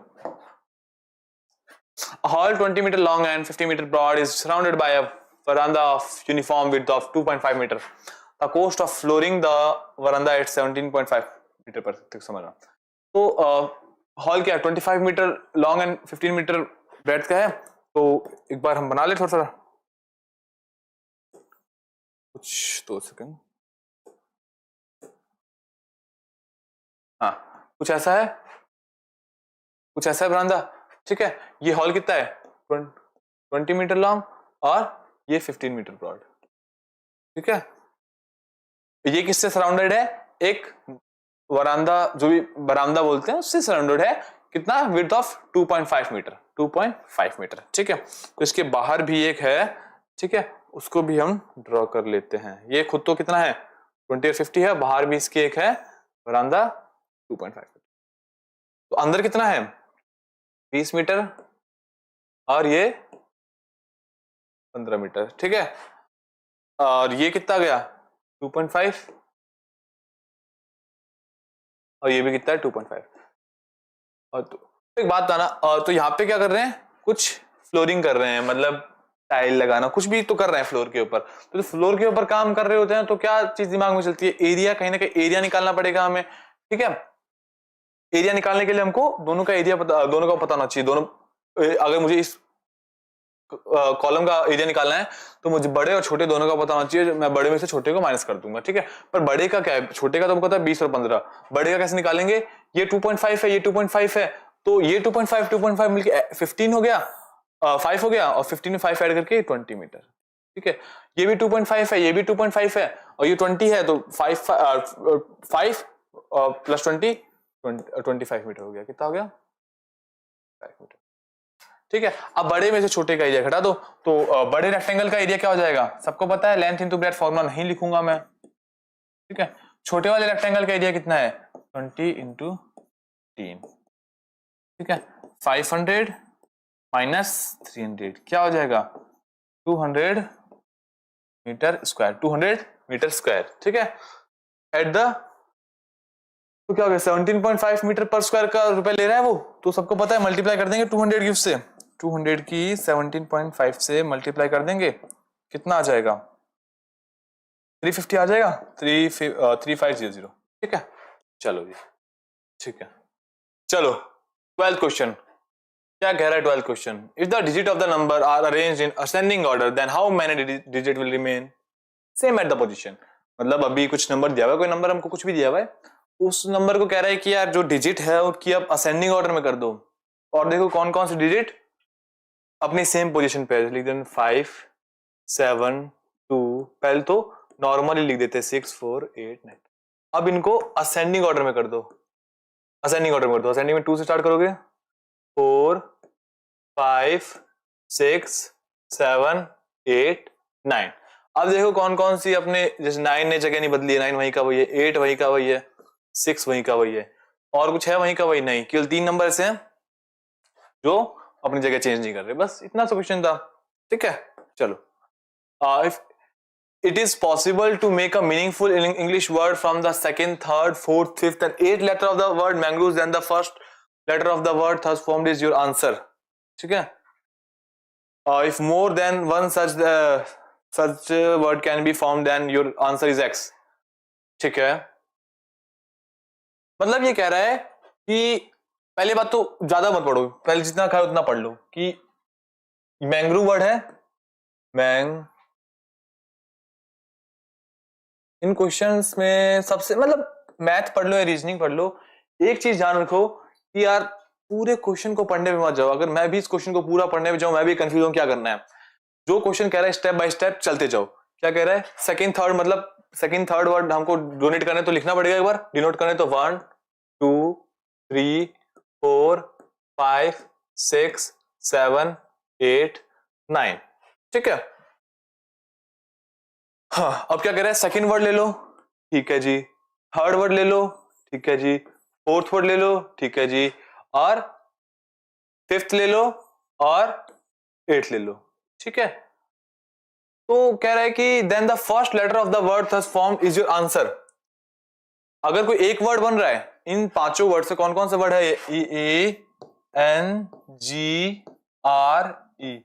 a hall 20 meter long and 50 meter broad is surrounded by a veranda of uniform width of 2.5 meter. The cost of flooring the veranda at 17.5 meter per समझना। तो हॉल क्या है 25 metre long and 15 metre breadth का है। तो एक बार हम बना ले थोड़ा सा कुछ, 2 सेकंड। हाँ, कुछ ऐसा है, कुछ ऐसा है बरामदा। ठीक है, ये हॉल कितना है 20 मीटर लॉन्ग और ये 15 मीटर ब्रॉड। ठीक है, ये किससे सराउंडेड है, एक वरांदा, जो भी बरामदा बोलते हैं उससे सराउंडेड है। कितना विड्थ ऑफ 2.5 मीटर, 2.5 मीटर। ठीक है, तो इसके बाहर भी एक है। ठीक है, उसको भी हम ड्रॉ कर लेते हैं। ये खुद तो कितना है 20 और 50 है, बाहर भी इसके एक है वरांदा 2.5 मीटर। तो अंदर कितना है 20 मीटर और ये 15 मीटर। ठीक है, और ये कितना गया 2.5 और ये भी कितना है 2.5। और तो एक बात था ना, तो यहाँ पे क्या कर रहे हैं, कुछ फ्लोरिंग कर रहे हैं, मतलब टाइल लगाना, कुछ भी तो कर रहे हैं फ्लोर के ऊपर। तो फ्लोर के ऊपर काम कर रहे होते हैं तो क्या चीज दिमाग में चलती है, एरिया, कहीं ना कहीं एरिया निकालना पड़ेगा हमें। ठीक है, एरिया निकालने के लिए हमको दोनों का एरिया पता, दोनों का पता होना चाहिए। दोनों, अगर मुझे इस कॉलम का एरिया निकालना है तो मुझे बड़े और छोटे दोनों का पता होना चाहिए। मैं बड़े में से छोटे को माइनस कर दूंगा। ठीक है, पर बड़े का क्या है, छोटे का तो हमको पता है 20 और 15, बड़े का कैसे निकालेंगे, ये 2.5 है, ये 2.5 है, तो ये 2.5 मिलके 15 हो गया, 5 हो गया, और 15 में 5 ऐड करके 20 मीटर। ठीक है, ये भी 2.5 है, ये भी 2.5 है, और ये 20 है, तो 5 प्लस 20 25 मीटर हो गया। कितना हो गया 5 मीटर। ठीक है, अब बड़े में से छोटे का एरिया घटा दो, तो बड़े रेक्टेंगल का एरिया क्या हो जाएगा, सबको पता है, लेंथ इंटू ब्रेड्थ, फॉर्मूला नहीं लिखूंगा मैं। ठीक है, छोटे वाले रेक्टेंगल का एरिया कितना है 20 इंटू 3। ठीक है, 500 माइनस 300 क्या हो जाएगा 200 मीटर स्क्वायर, 200 मीटर स्क्वायर। ठीक है, एट द, तो क्या हो गया 17.5 मीटर पर स्क्वायर का रुपए ले रहा है वो, तो सबको पता है मल्टीप्लाई कर देंगे 200 की उससे, 200 की 17.5 से मल्टीप्लाई कर देंगे, कितना आ जाएगा 350 आ जाएगा, 3500। ठीक है, चलो जी, ठीक है, चलो 12th क्वेश्चन क्या कह रहा है 12th question, if the digit of the number are arranged in ascending order then how many digit will remain same at the position. मतलब अभी कुछ नंबर दिया हुआ है, कोई नंबर हमको कुछ भी दिया हुआ है, उस नंबर को कह रहा है कि यार जो डिजिट है उसकी आप असेंडिंग ऑर्डर में कर दो, और देखो कौन कौन सी डिजिट अपनी सेम पोजीशन पे लिख दें, 5 7 2, पहले तो नॉर्मली लिख देते 6 4 8 9। अब इनको असेंडिंग ऑर्डर में कर दो, असेंडिंग ऑर्डर में कर दो, असेंडिंग में 2 से स्टार्ट करोगे, 4 5 6 7 8 9। अब देखो कौन कौन सी अपने, जैसे 9 ने जगह नहीं बदली है, 9 वहीं का वही है, 8 वहीं का वही है, 6 वहीं का वही है, और कुछ है वहीं का वही नहीं, केवल 3 नंबर ऐसे हैं जो अपनी जगह चेंज नहीं कर रहे। बस इतना सा क्वेश्चन था। ठीक है, चलो, if it is possible to make a meaningful English word from the second, third, fourth, fifth and eighth letter of the word mangroves, then the first letter of the word thus formed is your answer. ठीक है, if more than one such word can be formed then your answer is X. ठीक है, मतलब ये कह रहा है कि पहले बात तो ज्यादा मत पढ़ो, पहले जितना खाए उतना पढ़ लो कि मैंग्रोव वर्ड है, मैंग, इन क्वेश्चंस में सबसे, मतलब मैथ पढ़ लो या रीजनिंग पढ़ लो, एक चीज ध्यान रखो कि यार पूरे क्वेश्चन को पढ़ने में मत जाओ। अगर मैं भी इस क्वेश्चन को पूरा पढ़ने में जाऊं मैं भी कंफ्यूज हूं क्या करना है। जो क्वेश्चन कह रहा है स्टेप बाय स्टेप चलते जाओ। क्या कह रहा है, सेकंड थर्ड, मतलब सेकंड थर्ड वर्ड हमको डोनेट करने तो लिखना पड़ेगा, एक बार डिनोट करने तो 1 2 3 4 5 6 7 8 9, ठीक है। हाँ, अब क्या कह रहा है, सेकंड वर्ड ले लो, ठीक है जी, थर्ड वर्ड ले लो, ठीक है जी, फोर्थ वर्ड ले लो, ठीक है जी, और फिफ्थ ले लो, और एट्थ ले लो, ठीक है। तो कह रहा है कि then the first letter of the word thus formed is your answer. अगर कोई एक वर्ड बन रहा है इन पांचों वर्ड से, कौन कौन सा वर्ड है, A N G R E,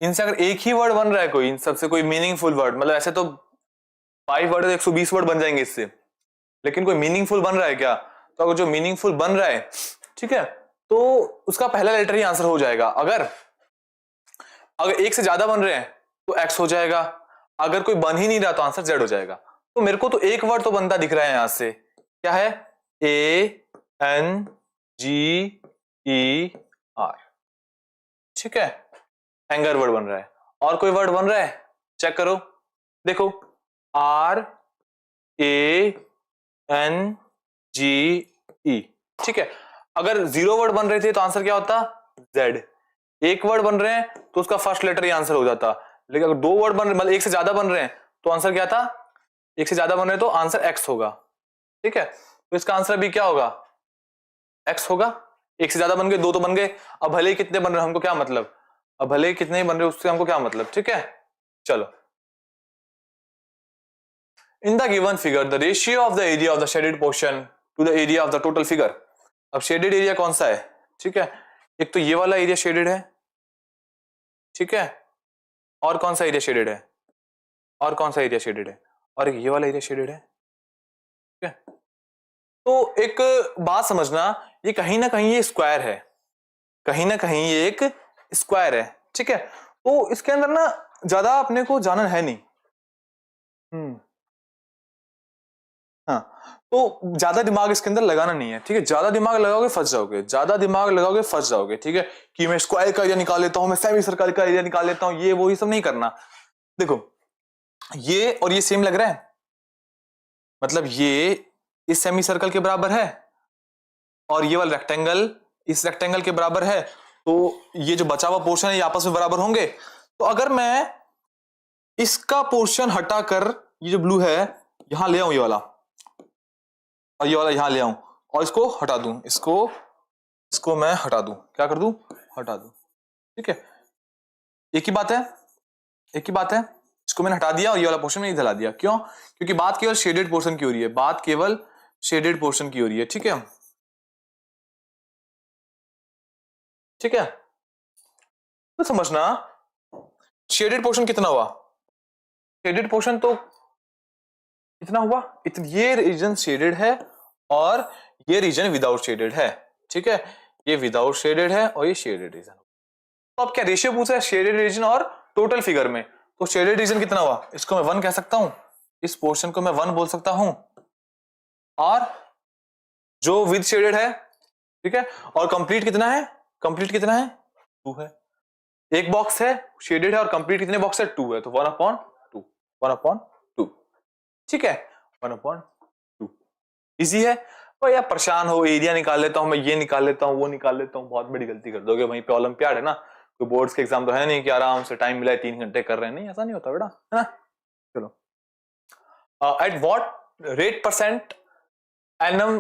इनसे अगर एक ही वर्ड बन रहा है कोई, इन सबसे कोई मीनिंगफुल वर्ड, मतलब ऐसे तो 5 वर्ड 120 वर्ड बन जाएंगे इससे, लेकिन कोई मीनिंगफुल बन रहा है क्या, तो अगर जो मीनिंगफुल बन रहा है, ठीक है, तो उसका पहला लेटर ही आंसर हो जाएगा। अगर अगर एक से ज्यादा बन रहे हैं तो एक्स हो जाएगा, अगर कोई बन ही नहीं रहा तो आंसर जेड हो जाएगा। तो मेरे को तो एक वर्ड तो बनता दिख रहा है यहां से, क्या है, A N G E R, ठीक है, एंगर वर्ड बन रहा है। और कोई वर्ड बन रहा है, चेक करो, देखो, आर ए एन जी ई, ठीक है। अगर 0 वर्ड बन रहे थे तो आंसर क्या होता, जेड। एक वर्ड बन रहे हैं तो उसका फर्स्ट लेटर ही आंसर हो जाता, लेकिन अगर 2 वर्ड बन रहे, मतलब एक से ज्यादा बन रहे हैं तो आंसर क्या था, एक से ज्यादा बन रहे हैं तो आंसर एक्स होगा, ठीक है। तो इसका आंसर भी क्या होगा, एक्स होगा। एक से ज्यादा बन गए, 2 तो बन गए, अब भले ही कितने बन रहे हैं हमको क्या मतलब, अब भले ही कितने ही बन रहे उससे हमको क्या मतलब, ठीक है। चलो, in the given figure the ratio of the area of the shaded portion to the area of the total figure. अब शेडेड एरिया कौन सा है, ठीक है, एक तो ये वाला एरिया शेडेड है, ठीक है, और कौन सा एरिया शेडेड है, और कौन सा एरिया शेडेड है, और एक ये वाला एरिया शेडेड है, ठीक है। तो एक बात समझना, ये कहीं ना कहीं ये स्क्वायर है, कहीं ना कहीं ये एक स्क्वायर है, ठीक है। तो इसके अंदर ना ज्यादा अपने को जानना है नहीं, हाँ, तो ज्यादा दिमाग इसके अंदर लगाना नहीं है, ठीक है। ज्यादा दिमाग लगाओगे फंस जाओगे, ज्यादा दिमाग लगाओगे फंस जाओगे, ठीक है, कि मैं स्क्वायर का एरिया निकाल लेता हूं, मैं सेमी सर्कल का एरिया निकाल लेता हूं, ये वो ही सब नहीं करना। देखो, ये और ये सेम लग रहा है, मतलब ये इस सेमी सर्कल के बराबर है और ये वाला रेक्टेंगल इस रेक्टेंगल के बराबर है, तो ये जो बचा हुआ पोर्शन है ये आपस में बराबर होंगे। तो अगर मैं इसका पोर्शन हटाकर ये जो ब्लू है यहां ले आऊं, ये वाला और ये वाला यहां ले आऊं और इसको हटा दूं, इसको मैं हटा दूं, क्या कर दूं, हटा दूं, ठीक है। एक ही बात है, एक ही बात है, इसको मैंने हटा दिया और ये वाला पोर्शन मैंने दिला दिया, क्यों, क्योंकि बात केवल शेडेड पोर्शन की हो रही है, बात केवल शेडेड पोर्शन की हो रही है, ठीक है, ठीक है। तो समझना, शेडेड पोर्शन कितना हुआ, शेडेड पोर्शन तो इतना हुआ, ये रीजन शेडेड है और ये रीजन विदाउट शेडेड है, ठीक है, ये विदाउट शेडेड है और ये शेडेड रीजन। तो अब क्या रेशियो पूछा है, शेडेड रीजन और टोटल फिगर में, तो शेडेड रीजन कितना हुआ, इसको मैं 1 कह सकता हूं, इस पोर्शन को मैं 1 बोल सकता हूं, और जो विद शेडेड है, ठीक है, और कंप्लीट कितना है, कंप्लीट कितना है, 2 है। एक बॉक्स है शेडेड है और कंप्लीट कितने बॉक्स है, 2 है, तो 1/2, 1/2, ठीक है, 1/2। इजी है। और यार परेशान हो, एरिया निकाल लेता हूं मैं, ये निकाल लेता हूं, वो निकाल लेता हूं, बहुत बड़ी गलती कर दोगे, वहीं पे ओलंपियाड है ना, कोई बोर्ड्स के एग्जाम तो है नहीं कि आराम से टाइम मिला है 3 घंटे कर रहे हैं, नहीं ऐसा नहीं होता बेटा, है ना। चलो, at what rate percent annum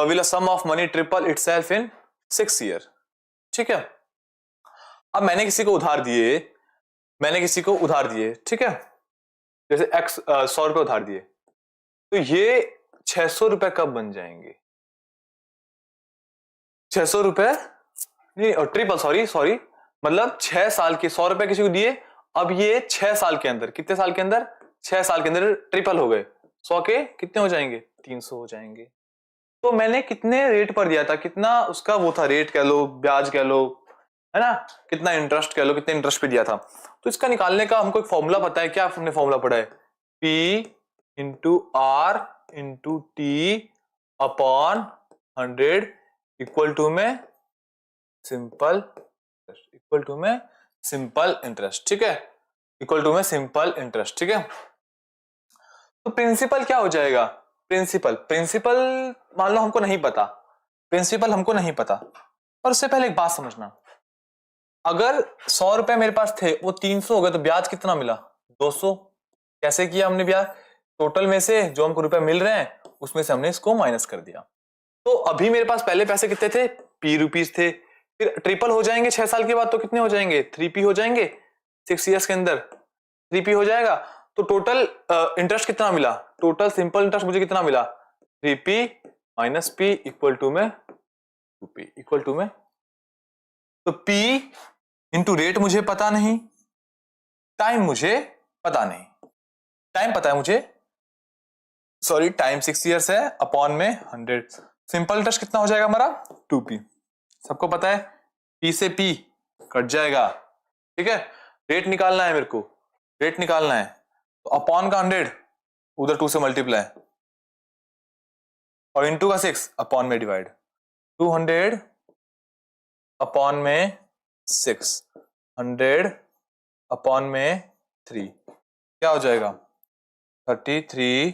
will a sum of money triple itself in 6 year, ठीक है। अब मैंने किसी को उधार दिए, ठीक है, जैसे x 100 रुपए उधार दिए, तो ये 600 रुपए कब बन जाएंगे, 600 रुपए नहीं, और ट्रिपल, सॉरी, मतलब 6 साल के 100 रुपए किसी को दिए, अब ये 6 साल के अंदर, कितने साल के अंदर, 6 साल के अंदर ट्रिपल हो गए, 100 के कितने हो जाएंगे, 300 हो जाएंगे। तो मैंने कितने रेट पर दिया था, कितना उसका वो था, रेट कह लो, ब्याज कह लो, है ना, कितना इंटरेस्ट कह लो, कितने इंटरेस्ट पे दिया था। तो इसका निकालने का हमको एक फॉर्मूला पता है, क्या हमने फॉर्मूला पढ़ा है, P into R into T upon 100 equal to में सिंपल, इक्वल टू में सिंपल इंटरेस्ट, ठीक है, इक्वल टू में सिंपल इंटरेस्ट, ठीक है। तो प्रिंसिपल क्या हो जाएगा, प्रिंसिपल, प्रिंसिपल मान लो हमको नहीं पता, प्रिंसिपल हमको नहीं पता। और उससे पहले एक बात समझना, अगर 100 रुपए मेरे पास थे वो 300 हो गए तो ब्याज कितना मिला, 200। कैसे किया हमने ब्याज, टोटल में से जो हमको रुपए मिल रहे हैं उसमें से हमने इसको माइनस कर दिया। तो अभी मेरे पास पहले पैसे कितने थे, पी रुपीज थे, फिर ट्रिपल हो जाएंगे 6 साल के बाद तो कितने हो जाएंगे, 3p हो जाएंगे, 6 ईयर्स के अंदर 3p हो जाएगा। तो टोटल इंटरेस्ट कितना मिला, टोटल सिंपल इंटरेस्ट मुझे कितना मिला, 3p minus p equal to में 2p, इक्वल टू में, तो p इंटू रेट मुझे पता नहीं, टाइम मुझे पता नहीं, टाइम पता है मुझे, सॉरी टाइम 6 ईयर्स है, अपॉन में 100, सिंपल इंटरेस्ट कितना हो जाएगा हमारा 2p, सबको पता है p से p कट जाएगा, ठीक है। रेट निकालना है मेरे को, रेट निकालना है, तो अपॉन का 100 उधर 2 से मल्टीप्लाई और इंटू का 6 अपॉन में डिवाइड, 200 अपॉन में 6, 100 अपॉन में 3, क्या हो जाएगा 33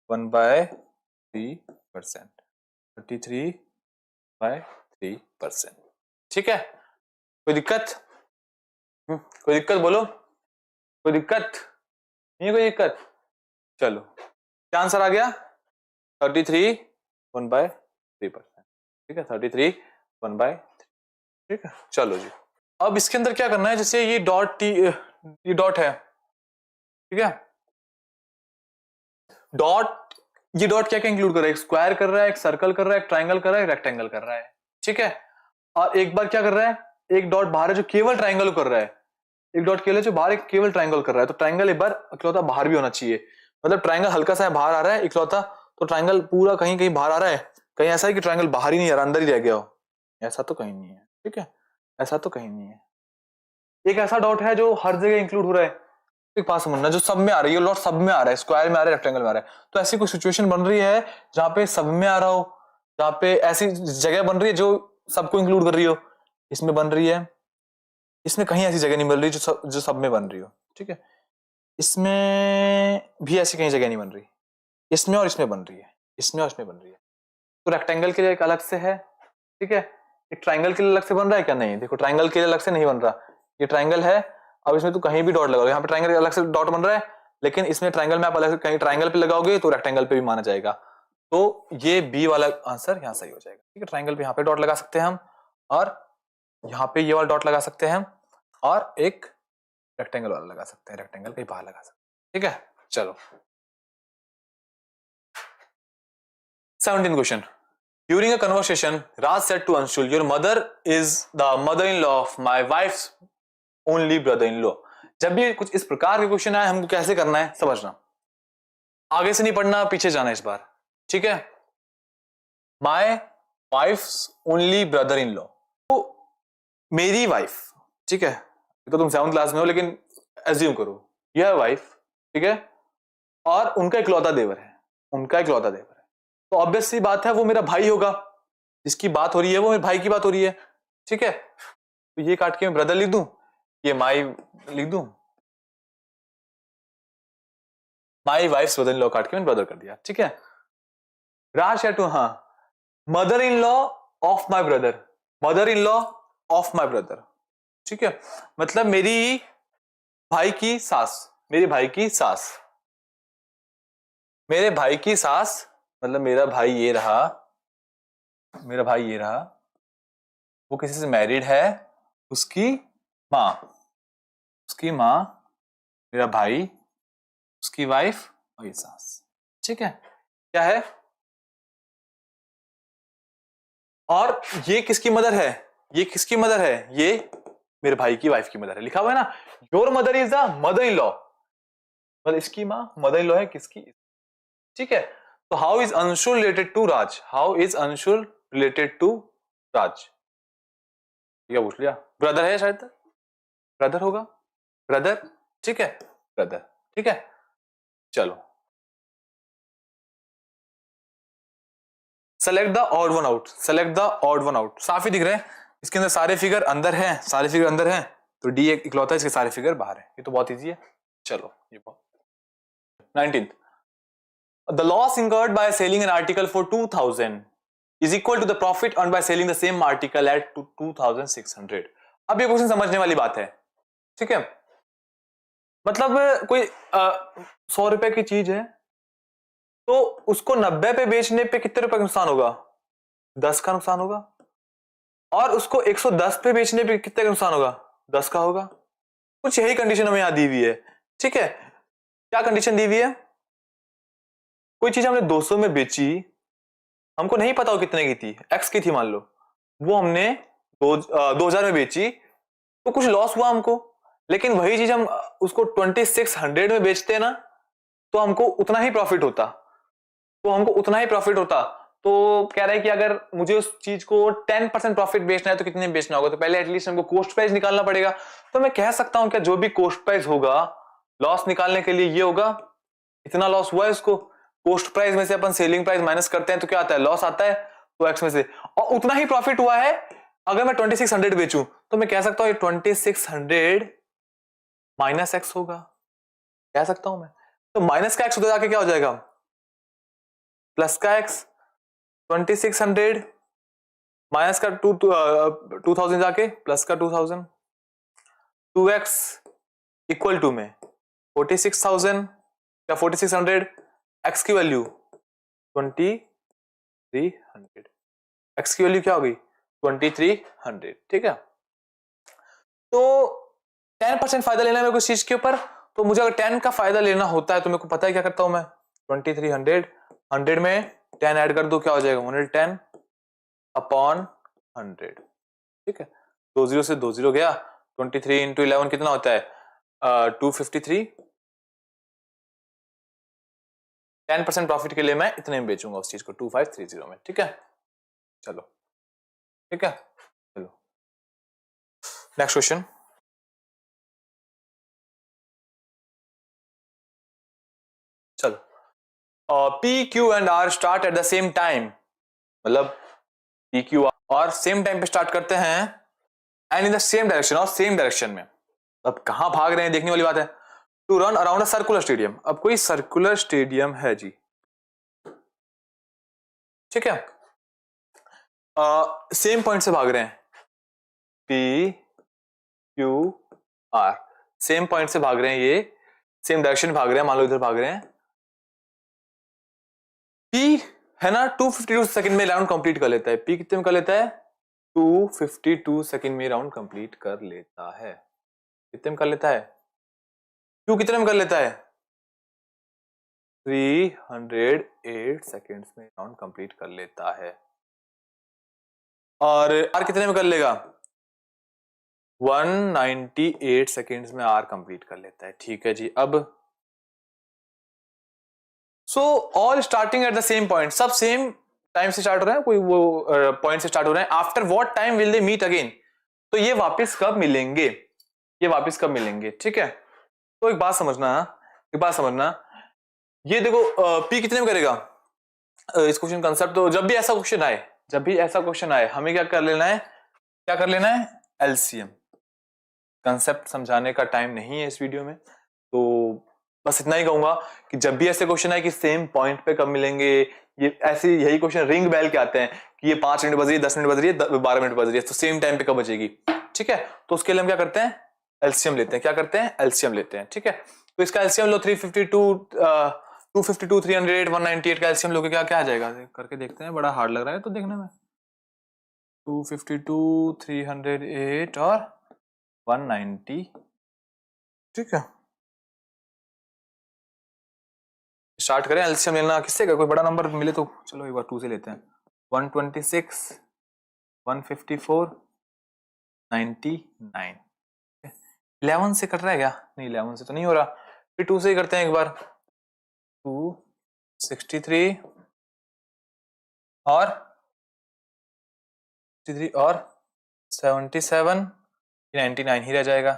1/3%, 33/3%, ठीक है। कोई दिक्कत, कोई दिक्कत बोलो, कोई दिक्कत नहीं है, कोई दिक्कत, चलो क्या आंसर आ गया 33 1/3%, ठीक है, 33 1/3, ठीक है। चलो जी, अब इसके अंदर क्या करना है, जैसे ये डॉट ये डॉट है, ठीक है, डॉट, ये डॉट क्या क्या इंक्लूड कर रहा है, एक स्क्वायर कर रहा है, एक सर्कल कर रहा है, एक ट्राइंगल कर रहा है, एक रेक्टेंगल कर रहा है, ठीक है। और एक बार क्या कर रहा है, एक डॉट बाहर है जो केवल ट्राइंगल कर रहा है, एक डॉट केवल जो बाहर एक केवल ट्राइंगल कर रहा है, तो ट्राइंगल एक बार इकलौता बाहर भी होना चाहिए, मतलब ट्राइंगल हल्का सा बाहर आ रहा है इकलौता, तो ट्राइंगल पूरा कहीं कहीं बाहर आ रहा है, कहीं ऐसा है कि ट्राइंगल बाहर ही नहीं आ रहा, अंदर ही रह गया हो, ऐसा तो कहीं नहीं है, ठीक है, ऐसा तो कहीं नहीं है। एक ऐसा डॉट है जो हर जगह इंक्लूड हो रहा है, एक बात समझना, जो सब में आ रही है, लॉट सब में आ रहा है, स्क्वायर में आ रहा है, रेक्टेंगल में आ रहा है, तो ऐसी कोई सिचुएशन बन रही है जहां पे सब में आ रहा हो, जहां पे ऐसी जगह बन रही है जो सबको इंक्लूड कर रही हो, इसमें बन रही है, इसमें कहीं ऐसी जगह नहीं मिल रही जो सब में बन रही हो, ठीक है, इसमें भी ऐसी कहीं जगह नहीं बन रही, इसमें और इसमें बन रही है, इसमें और इसमें बन रही है। तो रेक्टेंगल के लिए एक अलग से है, ठीक है, एक ट्राइंगल के लिए अलग से बन रहा है क्या, नहीं, देखो ट्राइंगल के लिए अलग से नहीं बन रहा, ये ट्राइंगल है, अब इसमें तो कहीं भी डॉट लगाओगे, यहाँ पे ट्राइंगल अलग से डॉट बन रहा है, लेकिन इसमें ट्राइंगल में आप अलग से कहीं ट्राइंगल पे लगाओगे तो रेक्टेंगल पे भी माना जाएगा, तो ये बी वाला आंसर यहाँ सही हो जाएगा, ठीक है। ट्राइंगल पे यहाँ पे डॉट लगा सकते हैं हम, और यहाँ पे ये वाला डॉट लगा सकते हैं हम, और एक रेक्टेंगल वाला लगा सकते हैं, रेक्टेंगल कहीं बाहर लगा सकते हैं, ठीक है। चलो 17th question, during a conversation Raj said to Anshul, your mother is the mother-in-law of my wife's only brother-in-law। जब भी कुछ इस प्रकार के क्वेश्चन आए हमको कैसे करना है समझना, आगे से नहीं पढ़ना, पीछे जाना इस बार, ठीक है। My wives only brother in law, तो मेरी वाइफ, ठीक है, तो तुम 7th क्लास में हो लेकिन एज्यूम करो यह वाइफ, ठीक है, और उनका इकलौता देवर है, उनका इकलौता देवर है, तो ऑब्वियस सी बात है वो मेरा भाई होगा, जिसकी बात हो रही है वो मेरे भाई की बात हो रही है, ठीक है। तो ये काट के मैं ब्रदर लिख दूं, ये माई लिख दूं, my wife's brother in law काट के मैंने ब्रदर कर दिया, ठीक है। राज टू, हाँ, mother in law of my brother, mother in law of my brother, ठीक है, मतलब मेरी भाई की सास, मेरे भाई की सास, मेरे भाई की सास, मतलब मेरा भाई ये रहा, मेरा भाई ये रहा, वो किसी से मैरिड है, उसकी माँ, उसकी माँ, मेरा भाई, उसकी वाइफ और ये सास, ठीक है, क्या है, और ये किसकी मदर है, ये किसकी मदर है, ये मेरे भाई की वाइफ की मदर है, लिखा हुआ है ना, your mother is the mother in law, मतलब इसकी माँ मदर इन लॉ है किसकी, ठीक है। तो how is Anshul related to Raj, how is Anshul related to Raj, क्या पूछ लिया, ब्रदर है शायद, ब्रदर होगा, ब्रदर, ठीक है, ब्रदर, ठीक है। चलो select the odd one out, select the odd one out. साफ ही दिख रहे हैं, इसके अंदर सारे फिगर अंदर हैं, सारे फिगर अंदर हैं, तो डी एक इकलौता है, इसके सारे फिगर बाहर है। ये तो बहुत इजी है। चलो ये 19th, the loss incurred by selling an article for 2000 is equal to the profit earned by selling the same article at 2600। अब ये क्वेश्चन समझने वाली बात है, ठीक है। मतलब कोई 100 रुपए की चीज है, तो उसको 90 पे बेचने पे कितने रुपए का नुकसान होगा? 10 का नुकसान होगा। और उसको 110 पे बेचने पे कितने का नुकसान होगा? 10 का होगा। कुछ यही कंडीशन हमें यहां दी हुई है, ठीक है। क्या कंडीशन दी हुई है? कोई चीज हमने 200 में बेची, हमको नहीं पता वो कितने की थी, एक्स की थी मान लो, वो हमने 2000 में बेची, तो कुछ लॉस हुआ हमको। लेकिन वही चीज हम उसको 2600 में बेचते हैं ना, तो हमको उतना ही प्रॉफिट होता, तो हमको उतना ही प्रॉफिट होता। तो कह रहा है कि अगर मुझे उस चीज को 10% प्रॉफिट बेचना है तो कितने में बेचना होगा? तो पहले एटलीस्ट हमको कॉस्ट प्राइस निकालना पड़ेगा। तो मैं कह सकता हूं क्या जो भी कॉस्ट प्राइस होगा लॉस निकालने के लिए ये होगा, इतना लॉस हुआ है उसको। कॉस्ट प्राइस में से अपन सेलिंग प्राइस माइनस करते हैं तो क्या आता है? लॉस आता है, तो एक्स में से, और उतना ही प्रॉफिट हुआ है। अगर मैं 2600 बेचूं तो मैं कह सकता हूं ये 2600 माइनस एक्स होगा, कह सकता हूं मैं। तो माइनस का एक्स उधर जाके क्या हो जाएगा? प्लस का एक्स। 2600 माइनस का 2000 जाके प्लस का 2000, 2x इक्वल टू में 46,000 या 4600, x की वैल्यू 2300, x की वैल्यू क्या हो गई? 2300, ठीक है। तो 10% फायदा लेना है मेरे को इस चीज के ऊपर, तो मुझे अगर 10 का फायदा लेना होता है तो मेरे को पता है क्या करता हूं मैं? 2300, 100 में 10 ऐड कर दो, क्या हो जाएगा? 110 अपॉन 100, ठीक है। 20 से 20 गया, 23 इंटू 11 कितना होता है? 253। 10% प्रॉफिट के लिए मैं इतने में बेचूंगा उस चीज को, 2530 में, ठीक है। चलो ठीक है, चलो नेक्स्ट क्वेश्चन। चलो P Q and R start at the same time, मतलब P Q R same time पे स्टार्ट करते हैं and in the same direction, और सेम डायरेक्शन में। अब कहां भाग रहे हैं देखने वाली बात है। To run around a circular stadium, अब कोई सर्कुलर स्टेडियम है जी, ठीक है। सेम पॉइंट से भाग रहे हैं, P Q R same point से भाग रहे हैं, ये सेम डायरेक्शन भाग रहे हैं, मान लो इधर भाग रहे हैं। पी है ना 252 सेकंड में राउंड कंप्लीट कर लेता है। पी कितने में कर लेता है? 252 सेकंड में राउंड कंप्लीट कर लेता है। कितने में कर लेता है? क्यू कितने में कर लेता है? 308 सेकंड्स में राउंड कंप्लीट कर लेता है। और आर कितने में कर लेगा? 198 सेकंड्स में आर कंप्लीट कर लेता है, ठीक है जी। अब so all starting at the same point, सब सेम टाइम से स्टार्ट हो रहा है, कोई वो पॉइंट से स्टार्ट हो रहा है। After what time will they meet again, तो ये वापस कब मिलेंगे, ये वापस कब मिलेंगे, ठीक है। तो एक बात समझना, एक बात समझना, ये देखो पी कितने में करेगा इस क्वेश्चन कंसेप्ट। तो जब भी ऐसा क्वेश्चन आए, जब भी ऐसा क्वेश्चन आए, हमें क्या कर लेना है, क्या कर लेना है? एलसीएम। कंसेप्ट समझाने का टाइम नहीं है इस वीडियो में, तो बस इतना ही कहूंगा कि जब भी ऐसे क्वेश्चन आए कि सेम पॉइंट पे कब मिलेंगे, ये ऐसे यही क्वेश्चन रिंग बेल के आते हैं कि ये 5 मिनट बज रही है, 10 मिनट बज रही है, 12 मिनट बज रही है, तो सेम टाइम पे कब बजेगी, ठीक है। तो उसके लिए हम क्या करते हैं? एलसीएम लेते हैं। क्या करते हैं? एलसीएम लेते हैं, ठीक है। तो इसका एलसीएम लो 252, 308, 198 का एलसीएम लोगे, क्या क्या आ जाएगा करके देखते हैं, बड़ा हार्ड लग रहा है तो देखने में। 252, 308 और 190, ठीक है। स्टार्ट करें एलसीएम लेना किससे का, कोई बड़ा नंबर मिले तो चलो एक बार 2 से लेते हैं। 126, 154, 99। 11 से कट रहा है क्या? नहीं 11 से तो नहीं हो रहा, फिर 2 से ही करते हैं एक बार। 263 और 63 और 77, 99 ही रह जाएगा।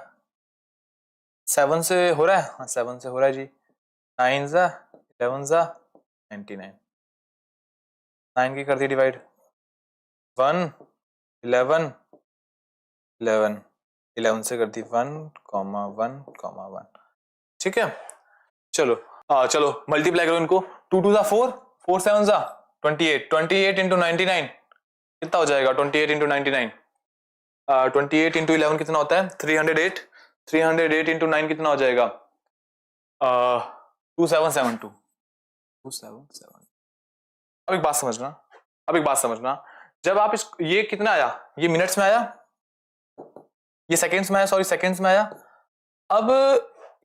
7 से हो रहा है, हाँ 7 से हो रहा है जी। 9 जा 11 जा 99। 9 की कर दी डिवाइड, 1 11 11 11 से कर दी 1,1,1, ठीक है। चलो चलो मल्टीप्लाई करो इनको, 2 2 4, 4 7 28, 28 इंटू 99 कितना हो जाएगा, 28 इंटू 99, 28 इंटू 11 कितना होता है, 308, 308 इंटू 9 कितना हो जाएगा, 2772, 2772। अब एक बात समझना, अब एक बात समझना, जब आप इस, ये कितना आया, ये मिनट्स में आया, ये सेकंड्स में आया, सॉरी सेकंड्स में आया। अब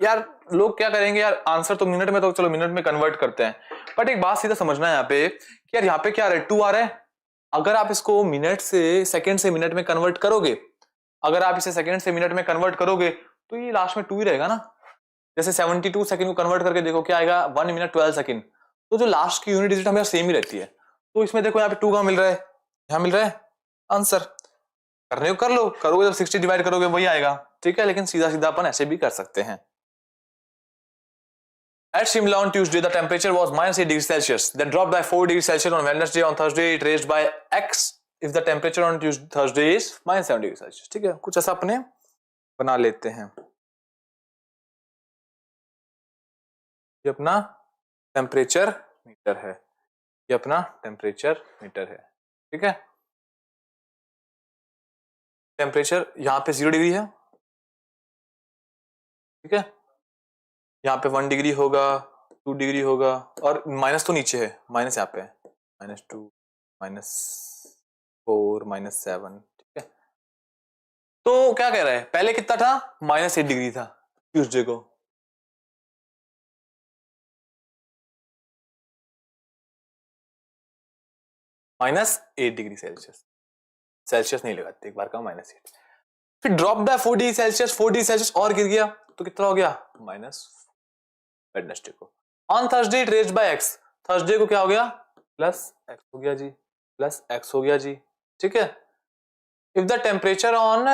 यार लोग क्या करेंगे यार, आंसर तो मिनट में, तो चलो मिनट में कन्वर्ट करते हैं, बट एक बात सीधा समझना है यहाँ पे कि यार यहाँ पे क्या आ रहा है, 2 आ रहा है। अगर आप इसको मिनट से सेकंड से मिनट में कन्वर्ट करोगे, अगर आप इसे सेकंड से मिनट में कन्वर्ट करोगे तो ये लास्ट में 2 ही रहेगा ना। जैसे 72 सेकंड को कन्वर्ट करके देखो क्या आएगा, 1 मिनट 12 सेकंड, तो जो लास्ट की यूनिट डिजिट हमेशा सेम ही रहती है। तो इसमें देखो यहाँ पे 2 कहां मिल रहा है, यहाँ मिल रहा है आंसर, करने को कर लो, करोगे जब 60 डिवाइड करोगे वही आएगा, ठीक है। लेकिन सीधा सीधा अपन ऐसे भी कर सकते हैं। At Shimla on Tuesday, the temperature was -8 degrees Celsius, then dropped by 4 degrees Celsius on Wednesday. On Thursday, it raised by X if the temperature on Thursday is -7 degrees Celsius. ठीक है, कुछ ऐसा अपने बना लेते हैं। ये अपना टेम्परेचर मीटर है, ये अपना टेम्परेचर मीटर है, ठीक है। टेम्परेचर यहाँ पे 0 डिग्री है, ठीक है। यहाँ पे 1 डिग्री होगा, 2 डिग्री होगा, और माइनस तो नीचे है, माइनस यहाँ पे है, -2, -4, -7, ठीक है। तो क्या कह रहा है, पहले कितना था, -8 डिग्री था ट्यूसडे को, -8 डिग्री सेल्सियस, सेल्सियस नहीं लगाते, एक बार का -8, फिर drop by 4 degree Celsius, 4 degree Celsius और गिर गया, तो कितना हो गया, माइनस वेडनेसडे को। On Thursday it raised bye x, Thursday को क्या हो गया, +x हो गया जी, +x हो गया जी, ठीक है। If the temperature on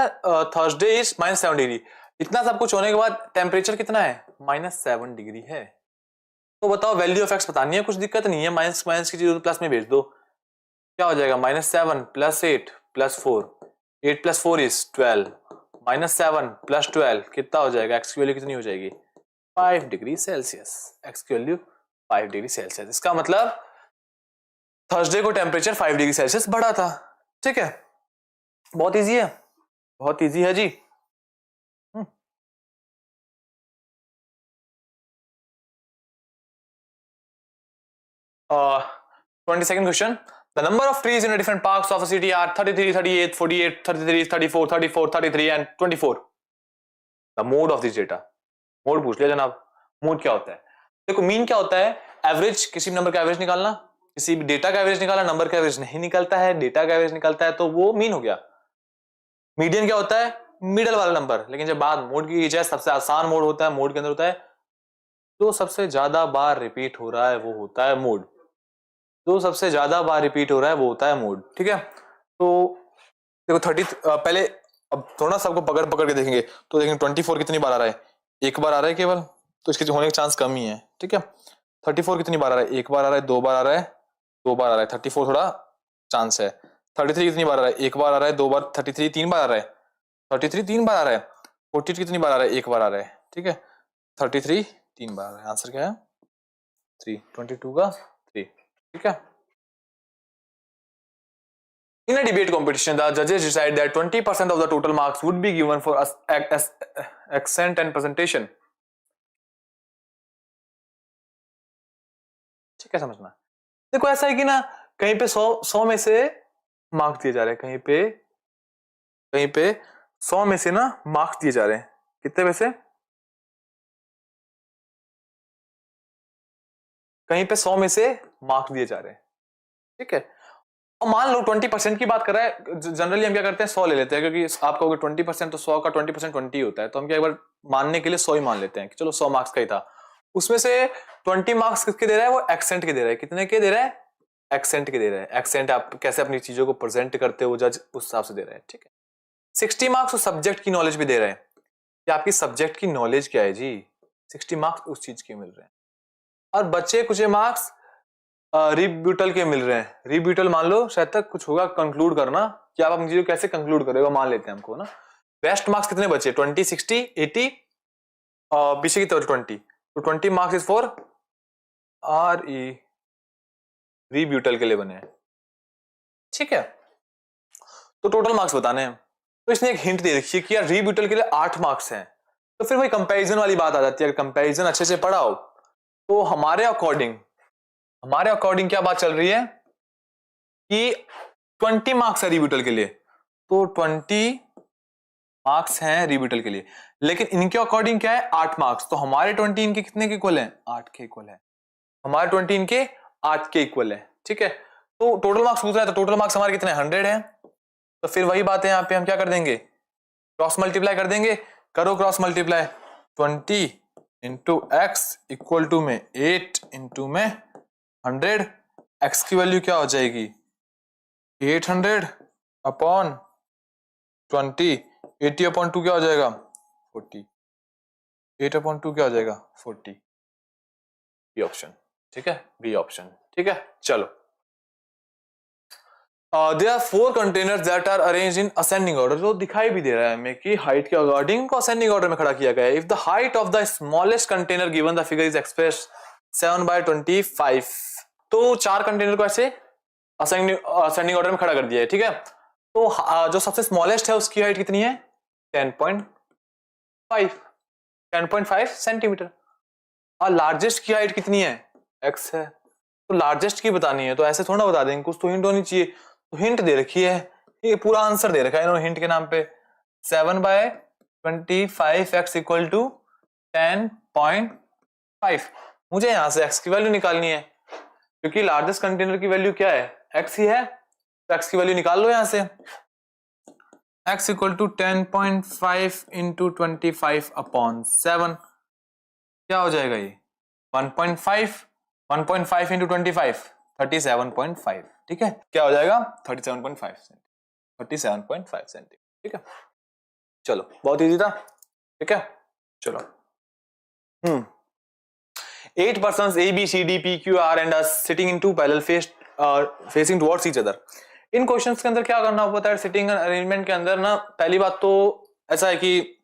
Thursday is -7 degree, इतना सब कुछ होने के बाद टेम्परेचर कितना है, -7 डिग्री है। तो बताओ वैल्यू ऑफ x बतानी है, कुछ दिक्कत नहीं है, माइनस माइनस की चीज तो प्लस में भेज दो, क्या हो जाएगा, -7 + 8 + 4, 8 + 4 इज 12, -7 + 12 कितना हो जाएगा, x की वैल्यू कितनी हो जाएगी, 5 डिग्री सेल्सियस, x की वैल्यू 5 डिग्री सेल्सियस। इसका मतलब थर्सडे को टेम्परेचर 5 डिग्री सेल्सियस बढ़ा था, ठीक है। बहुत इजी है, बहुत इजी है जी। 22nd question, the number of trees in the different parks of a city are 33, 38, 48, 33, 34, 34, 33 and 24. The mode of this data, mode पूछ लिया जनाब। मोड क्या होता है, देखो मीन क्या होता है, एवरेज, किसी भी नंबर का एवरेज निकालना, किसी भी डेटा का एवरेज निकालना, नंबर का एवरेज नहीं निकलता है, डेटा का एवरेज निकलता है, तो वो मीन हो गया। मीडियन क्या होता है, मिडल वाला नंबर। लेकिन जब बात मोड की जाए, सबसे आसान मोड होता है, मोड के अंदर होता है जो सबसे ज्यादा बार रिपीट हो रहा है वो होता है मोड, जो सबसे ज्यादा बार रिपीट हो रहा है वो होता है मोड, ठीक है। तो देखो 30 पहले, अब थोड़ा सबको पकड़ पकड़ के देखेंगे तो देखेंगे 24 कितनी बार आ रहा है, एक बार आ रहा है केवल, तो इसके होने का चांस कम ही है, ठीक है। 34 कितनी बार आ रहा है, एक बार आ रहा है, 2 बार आ रहा है, 2 बार आ रहा है, 34 थोड़ा चांस है। 33 कितनी बार आ रहा है, एक बार आ रहा है, 2 बार, 33 3 बार आ रहा है, 33 3 बार आ रहा है। 42 कितनी बार आ रहा है, एक बार आ रहा है, ठीक है। 33 3 बार आ रहा है, आंसर क्या है 3, 22 का 3, ठीक है। In a debate competition, the judges decide that 20% of the total marks would be given for accent and presentation. ठीक है समझना, देखो ऐसा है कि ना, कहीं पे 100 में से मार्क्स दिए जा रहे हैं, कहीं पे 100 में से ना मार्क्स दिए जा रहे हैं, कितने में से, कहीं पे 100 में से मार्क्स दिए जा रहे हैं, ठीक है। और मान लो 20% की बात कर रहा है, जनरली हम क्या करते हैं 100 ले लेते हैं, क्योंकि आप कहोगे 20% तो 100 का 20% 20 होता है, तो हम क्या एक बार मानने के लिए 100 ही मान लेते हैं कि चलो 100 मार्क्स का ही था। उसमें से 20 मार्क्स किसके दे रहा है, वो एक्सेंट के दे रहा है, कितने के दे रहा है, एक्सेंट के दे रहा है। एक्सेंट आप कैसे अपनी चीजों को प्रेजेंट करते हो जज, उस हिसाब से दे रहा है, ठीक है। 60 मार्क्स उस सब्जेक्ट की नॉलेज भी दे रहे हैं, कि आपकी सब्जेक्ट की नॉलेज क्या है जी, 60 मार्क्स उस चीज के मिल रहे हैं। और बच्चे कुछ मार्क्स रिब्यूटल के मिल रहे हैं। रिब्यूटल मान लो शायद तक कुछ होगा कंक्लूड करना कि आप अपनी चीजों को कैसे कंक्लूड करेगा, मान लेते हैं हमको ना। बेस्ट मार्क्स कितने बचे? 20, 60, 80 और पीछे की तरफ 20, तो 20 मार्क्स इज फॉर RE, रिब्यूटल के लिए बने हैं, ठीक है। तो टोटल मार्क्स बताने हैं, तो इसने एक हिंट दे रखी है कि यार रिब्यूटल के लिए 8 मार्क्स हैं। तो फिर वही कंपैरिजन वाली बात आ जाती है, अगर कंपैरिजन अच्छे से पढ़ा हो तो हमारे अकॉर्डिंग क्या बात चल रही है कि 20 मार्क्स है रिब्यूटल के लिए, तो 20 मार्क्स हैं रिब्यूटल के लिए, लेकिन इनके अकॉर्डिंग क्या है? 8 मार्क्स। तो हमारे 20 इनके कितने के इक्वल है? 8 के इक्वल है। हमारे 20 इनके 8 के इक्वल है, ठीक है। तो टोटल मार्क्स पूछ रहा है, तो टोटल मार्क्स हमारे कितने? 100 है। तो फिर वही बात है, यहाँ पे हम क्या कर देंगे? क्रॉस मल्टीप्लाई कर देंगे। करो cross multiply, 20 into x equal to में 8 इंटू में 100। एक्स की वैल्यू क्या हो जाएगी? 800 अपॉन 20, 80 अपॉन 2 क्या हो जाएगा? 40। 8 अपॉन 2 क्या हो जाएगा? 40। बी ऑप्शन, ठीक है, बी ऑप्शन, ठीक है। चलो, there are 4 containers that are arranged in ascending order। तो दिखाई भी दे रहा है हमें कि हाइट के अकॉर्डिंग को ascending order में खड़ा किया गया है। If the height of the smallest container given the figure is expressed 7/25, तो 4 कंटेनर को ऐसे ascending order में खड़ा कर दिया है, ठीक है। तो जो सबसे स्मॉलेस्ट है उसकी हाइट कितनी है? 10.5 सेंटीमीटर। और लार्जेस्ट की हाइट कितनी है? x है। तो लार्जेस्ट की बतानी है, तो ऐसे थोड़ा बता देंगे, कुछ तो हिंट होनी चाहिए। तो हिंट दे रखी है, ये पूरा आंसर दे रखा है इन्होंने हिंट के नाम पे। 7/25 x इक्वल टू 10.5। मुझे यहां से x की वैल्यू निकालनी है, क्योंकि लार्जेस्ट कंटेनर की वैल्यू क्या है? x ही है। तो x की वैल्यू निकाल लो यहां से। x equal to 10.5 into 25 upon 7 क्या हो जाएगा? ये 1.5 इंटू 25 37.5, ठीक है। क्या हो जाएगा? 37.5 सेंटीमीटर, ठीक है। चलो, बहुत इजी था, ठीक है। चलो, 8 persons A, B, C, D, P, Q, R and us sitting in 2 parallel facing towards each other। In questions के अंदर क्या करना होता है सिटिंग अरेंजमेंट के अंदर ना? पहली बात तो ऐसा है कि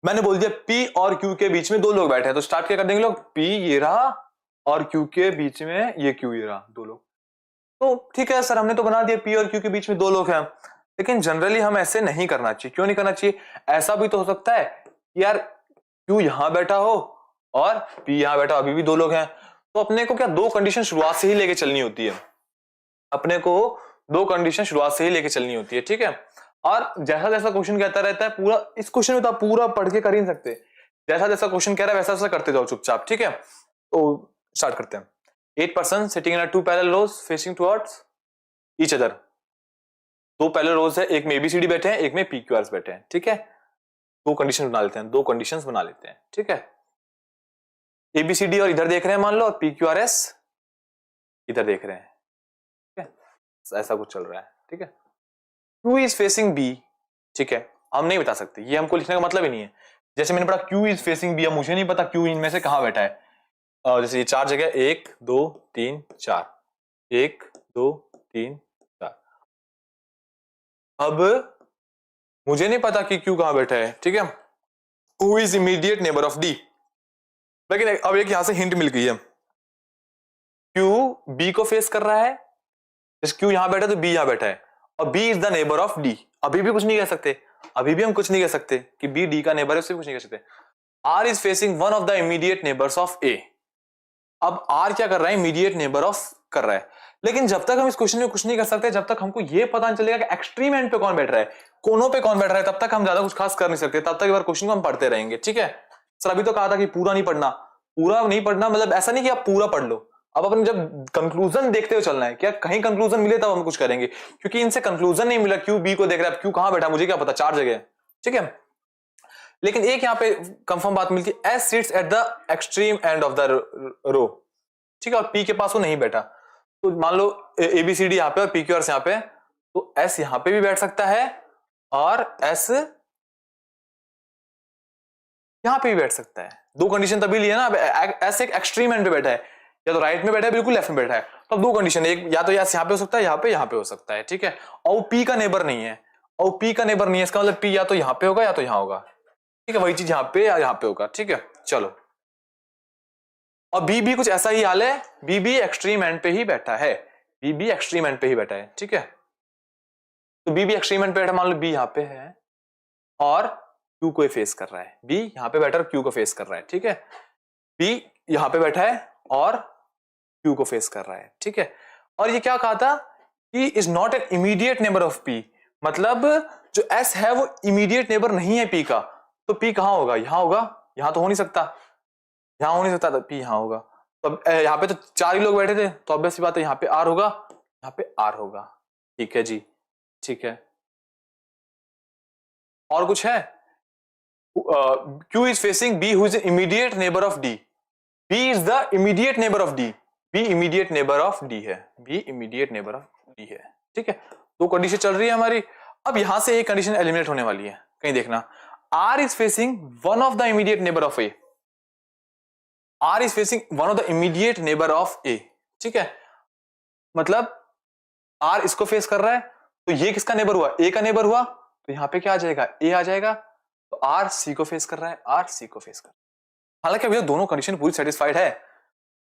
मैंने बोल दिया P और Q के बीच में 2 लोग बैठे हैं, तो स्टार्ट क्या कर देंगे लोग? P ये रहा और Q के बीच में ये Q ये रहा, 2 लोग। तो ठीक है सर, हमने तो बना दिया P और Q के बीच में 2 लोग हैं, लेकिन जनरली हम ऐसे नहीं करना चाहिए। क्यों नहीं करना चाहिए? ऐसा भी तो हो सकता है कि यार Q यहां बैठा हो और P यहां बैठा, अभी भी 2 लोग हैं। तो अपने को क्या 2 कंडीशन शुरुआत से ही लेके चलनी होती है, अपने को 2 कंडीशन शुरुआत से ही लेके चलनी होती है, ठीक है। और जैसा जैसा क्वेश्चन कहता रहता है, पूरा इस क्वेश्चन में तो आप पूरा पढ़ के कर ही नहीं सकते, जैसा जैसा क्वेश्चन कह रहा है वैसा वैसा करते जाओ चुपचाप, ठीक है। तो स्टार्ट करते हैं। 8 person sitting in 2 parallel rose facing towards each other. 2 parallel रोज है, एक में ABCD बैठे हैं, एक में PQRs बैठे हैं, ठीक है। 2 कंडीशन बना लेते हैं, 2 कंडीशंस बना लेते हैं, ठीक है। ABCD और इधर देख रहे हैं मान लो, और PQRS इधर देख रहे हैं, ठीक है। ऐसा कुछ चल रहा है, ठीक है। Q इज फेसिंग B, ठीक है। हम नहीं बता सकते, ये हमको लिखने का मतलब ही नहीं है। जैसे मैंने पढ़ा Q इज फेसिंग B, अब मुझे नहीं पता Q इनमें से कहां बैठा है। जैसे ये 4 जगह, 1 2 3 4, 1 2 3 4। अब मुझे नहीं पता कि Q कहां बैठा है, ठीक है। Who is immediate neighbor of D? लेकिन अब एक यहां से हिंट मिल गई है, Q B को फेस कर रहा है, जैसे Q यहां बैठा तो B यहां बैठा है, और B is the neighbour of D। अभी भी कुछ नहीं कह सकते, अभी भी हम कुछ नहीं कह सकते कि B D का नेबर है, उससे कुछ नहीं कह सकते। R is facing one of the immediate neighbours of A। अब R क्या कर रहा है? इमीडिएट नेबर ऑफ कर रहा है। लेकिन जब तक हम इस क्वेश्चन में कुछ नहीं कर सकते, जब तक हमको ये पता नहीं चलेगा कि एक्सट्रीम एंड पे कौन बैठ रहा है, कोनों पे कौन बैठ रहा है, तब तक हम ज्यादा कुछ खास कर नहीं सकते। तब तक एक बार क्वेश्चन को हम पढ़ते रहेंगे, ठीक है। सर अभी तो कहा था कि पूरा नहीं पढ़ना, पूरा नहीं पढ़ना मतलब ऐसा नहीं कि आप पूरा पढ़ लो, अब अपन जब कंक्लूजन देखते हुए चलना है, क्या कहीं कंक्लूजन मिले तब हम कुछ करेंगे, क्योंकि इनसे कंक्लूजन नहीं मिला। Q B को देख रहा है, Q कहां बैठा मुझे क्या पता, 4 जगह, ठीक है। लेकिन एक यहां पे कंफर्म बात मिलती है, S sits at the extreme end of the row, ठीक है, और P के पास वो नहीं बैठा। तो मान लो ABCD यहां पे और PQRs यहां पे, तो S यहां पे भी बैठ सकता है और S यहां पे भी बैठ सकता है। 2 कंडीशन तभी लिए ना। अब S एक एक्सट्रीम एंड पे बैठा है, या तो राइट में बैठा है बिल्कुल लेफ्ट में बैठा है, तो अब दो कंडीशन, एक या तो यहाँ पे हो सकता है, यहाँ पे हो सकता है, ठीक है, और पी का नेबर नहीं है, और पी का नेबर नहीं है, इसका मतलब पी या तो यहाँ पे होगा या तो यहाँ होगा, ठीक है, वही चीज यहाँ पे या यहाँ पे होगा, ठीक है। चलो, और बी भी कुछ ऐसा ही हाल है, बी भी एक्सट्रीम एंड पे ही बैठा है, बी भी एक्सट्रीम एंड पे ही बैठा है, ठीक है। तो बी भी एक्सट्रीम एंड पे बैठा, मान लो बी यहाँ पे है और क्यू को फेस कर रहा है, बी यहाँ पे बैठा और क्यू को फेस कर रहा है, ठीक है, बी यहाँ पे बैठा है और क्यू को फेस कर रहा है, ठीक है। और ये क्या कहा था कि is not an immediate neighbour of P, मतलब जो एस है वो इमीडिएट नेबर नहीं है पी का, तो पी कहाँ होगा, यहाँ होगा, यहाँ तो हो नहीं सकता, यहाँ हो नहीं सकता, तो पी यहाँ होगा। तो यहाँ पे तो चार ही लोग बैठे थे, तो ऑब्वियस सी बात है यहाँ पे आर होगा, यहाँ पे आर होगा, ठीक है जी, ठीक है। और कुछ है, Q is facing B, who is the immediate neighbor of D. B is the immediate neighbor of D. B immediate neighbor of D है, B immediate neighbor of D है, ठीक है। दो कंडीशन चल रही है हमारी। अब यहां से एक कंडीशन एलिमिनेट होने वाली है, कहीं देखना, R is facing one of the immediate neighbor of A. R is facing one of the immediate neighbor of A, ठीक है, मतलब R इसको फेस कर रहा है, तो ये किसका नेबर हुआ, A का नेबर हुआ, तो यहाँ पे क्या आ जाएगा, A आ जाएगा, तो आर सी को फेस कर रहा है, आर सी को फेस कर रहा है। हालांकि अभी दोनों कंडीशन पूरी सेटिस्फाइड है,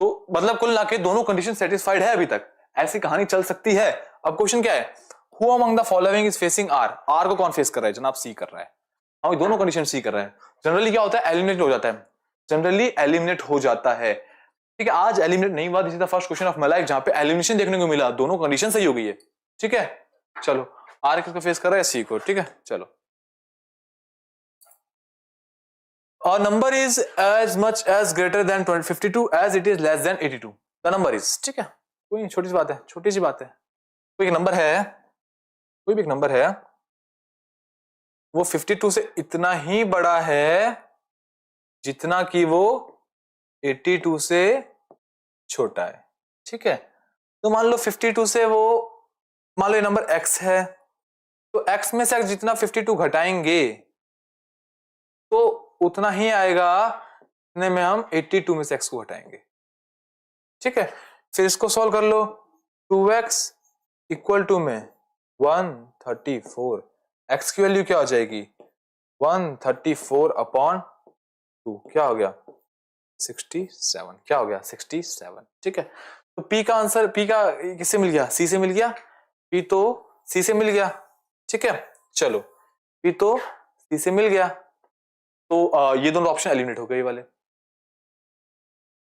तो मतलब कुल मिला के दोनों कंडीशन सेटिस्फाइड है अभी तक, ऐसी कहानी चल सकती है। अब क्वेश्चन क्या है, who among the following is facing R, R को कौन फेस कर रहा है, जनाब सी कर रहा है, हाँ दोनों कंडीशन सी कर रहा है। जनरली क्या होता है, एलिमिनेट हो जाता है, जनरली एलिमिनेट हो जाता है, ठीक है। आज एलिमिनेट नहीं हुआ, this is the first question of my life जहां पे एलिमिनेशन देखने को मिला, दोनों कंडीशन सही हो गई है, ठीक है। चलो, आर किसको फेस कर रहा है, सी को, ठीक है। चलो, और number is as much as greater than 52 as it is less than 82, the number is, ठीक है, कोई छोटी सी बात है, छोटी सी बात है, कोई एक नंबर है, कोई भी एक नंबर है, वो 52 से इतना ही बड़ा है जितना कि वो 82 से छोटा है, ठीक है। तो मान लो 52 से वो, मान लो ये नंबर x है, तो x में से x जितना 52 घटाएंगे तो उतना ही आएगा जितने में हम 82 में से x को घटाएंगे, ठीक है। फिर इसको सॉल्व कर लो, 2x इक्वल टू में 134, x की वैल्यू क्या हो जाएगी 134 अपॉन 2, क्या हो गया 67, क्या हो गया 67, ठीक है। तो p का आंसर, p का किससे मिल गया, c से मिल गया, p तो c से मिल गया, ठीक है। चलो, p तो c से मिल गया, तो ये दोनों ऑप्शन एलिमिनेट हो गए वाले।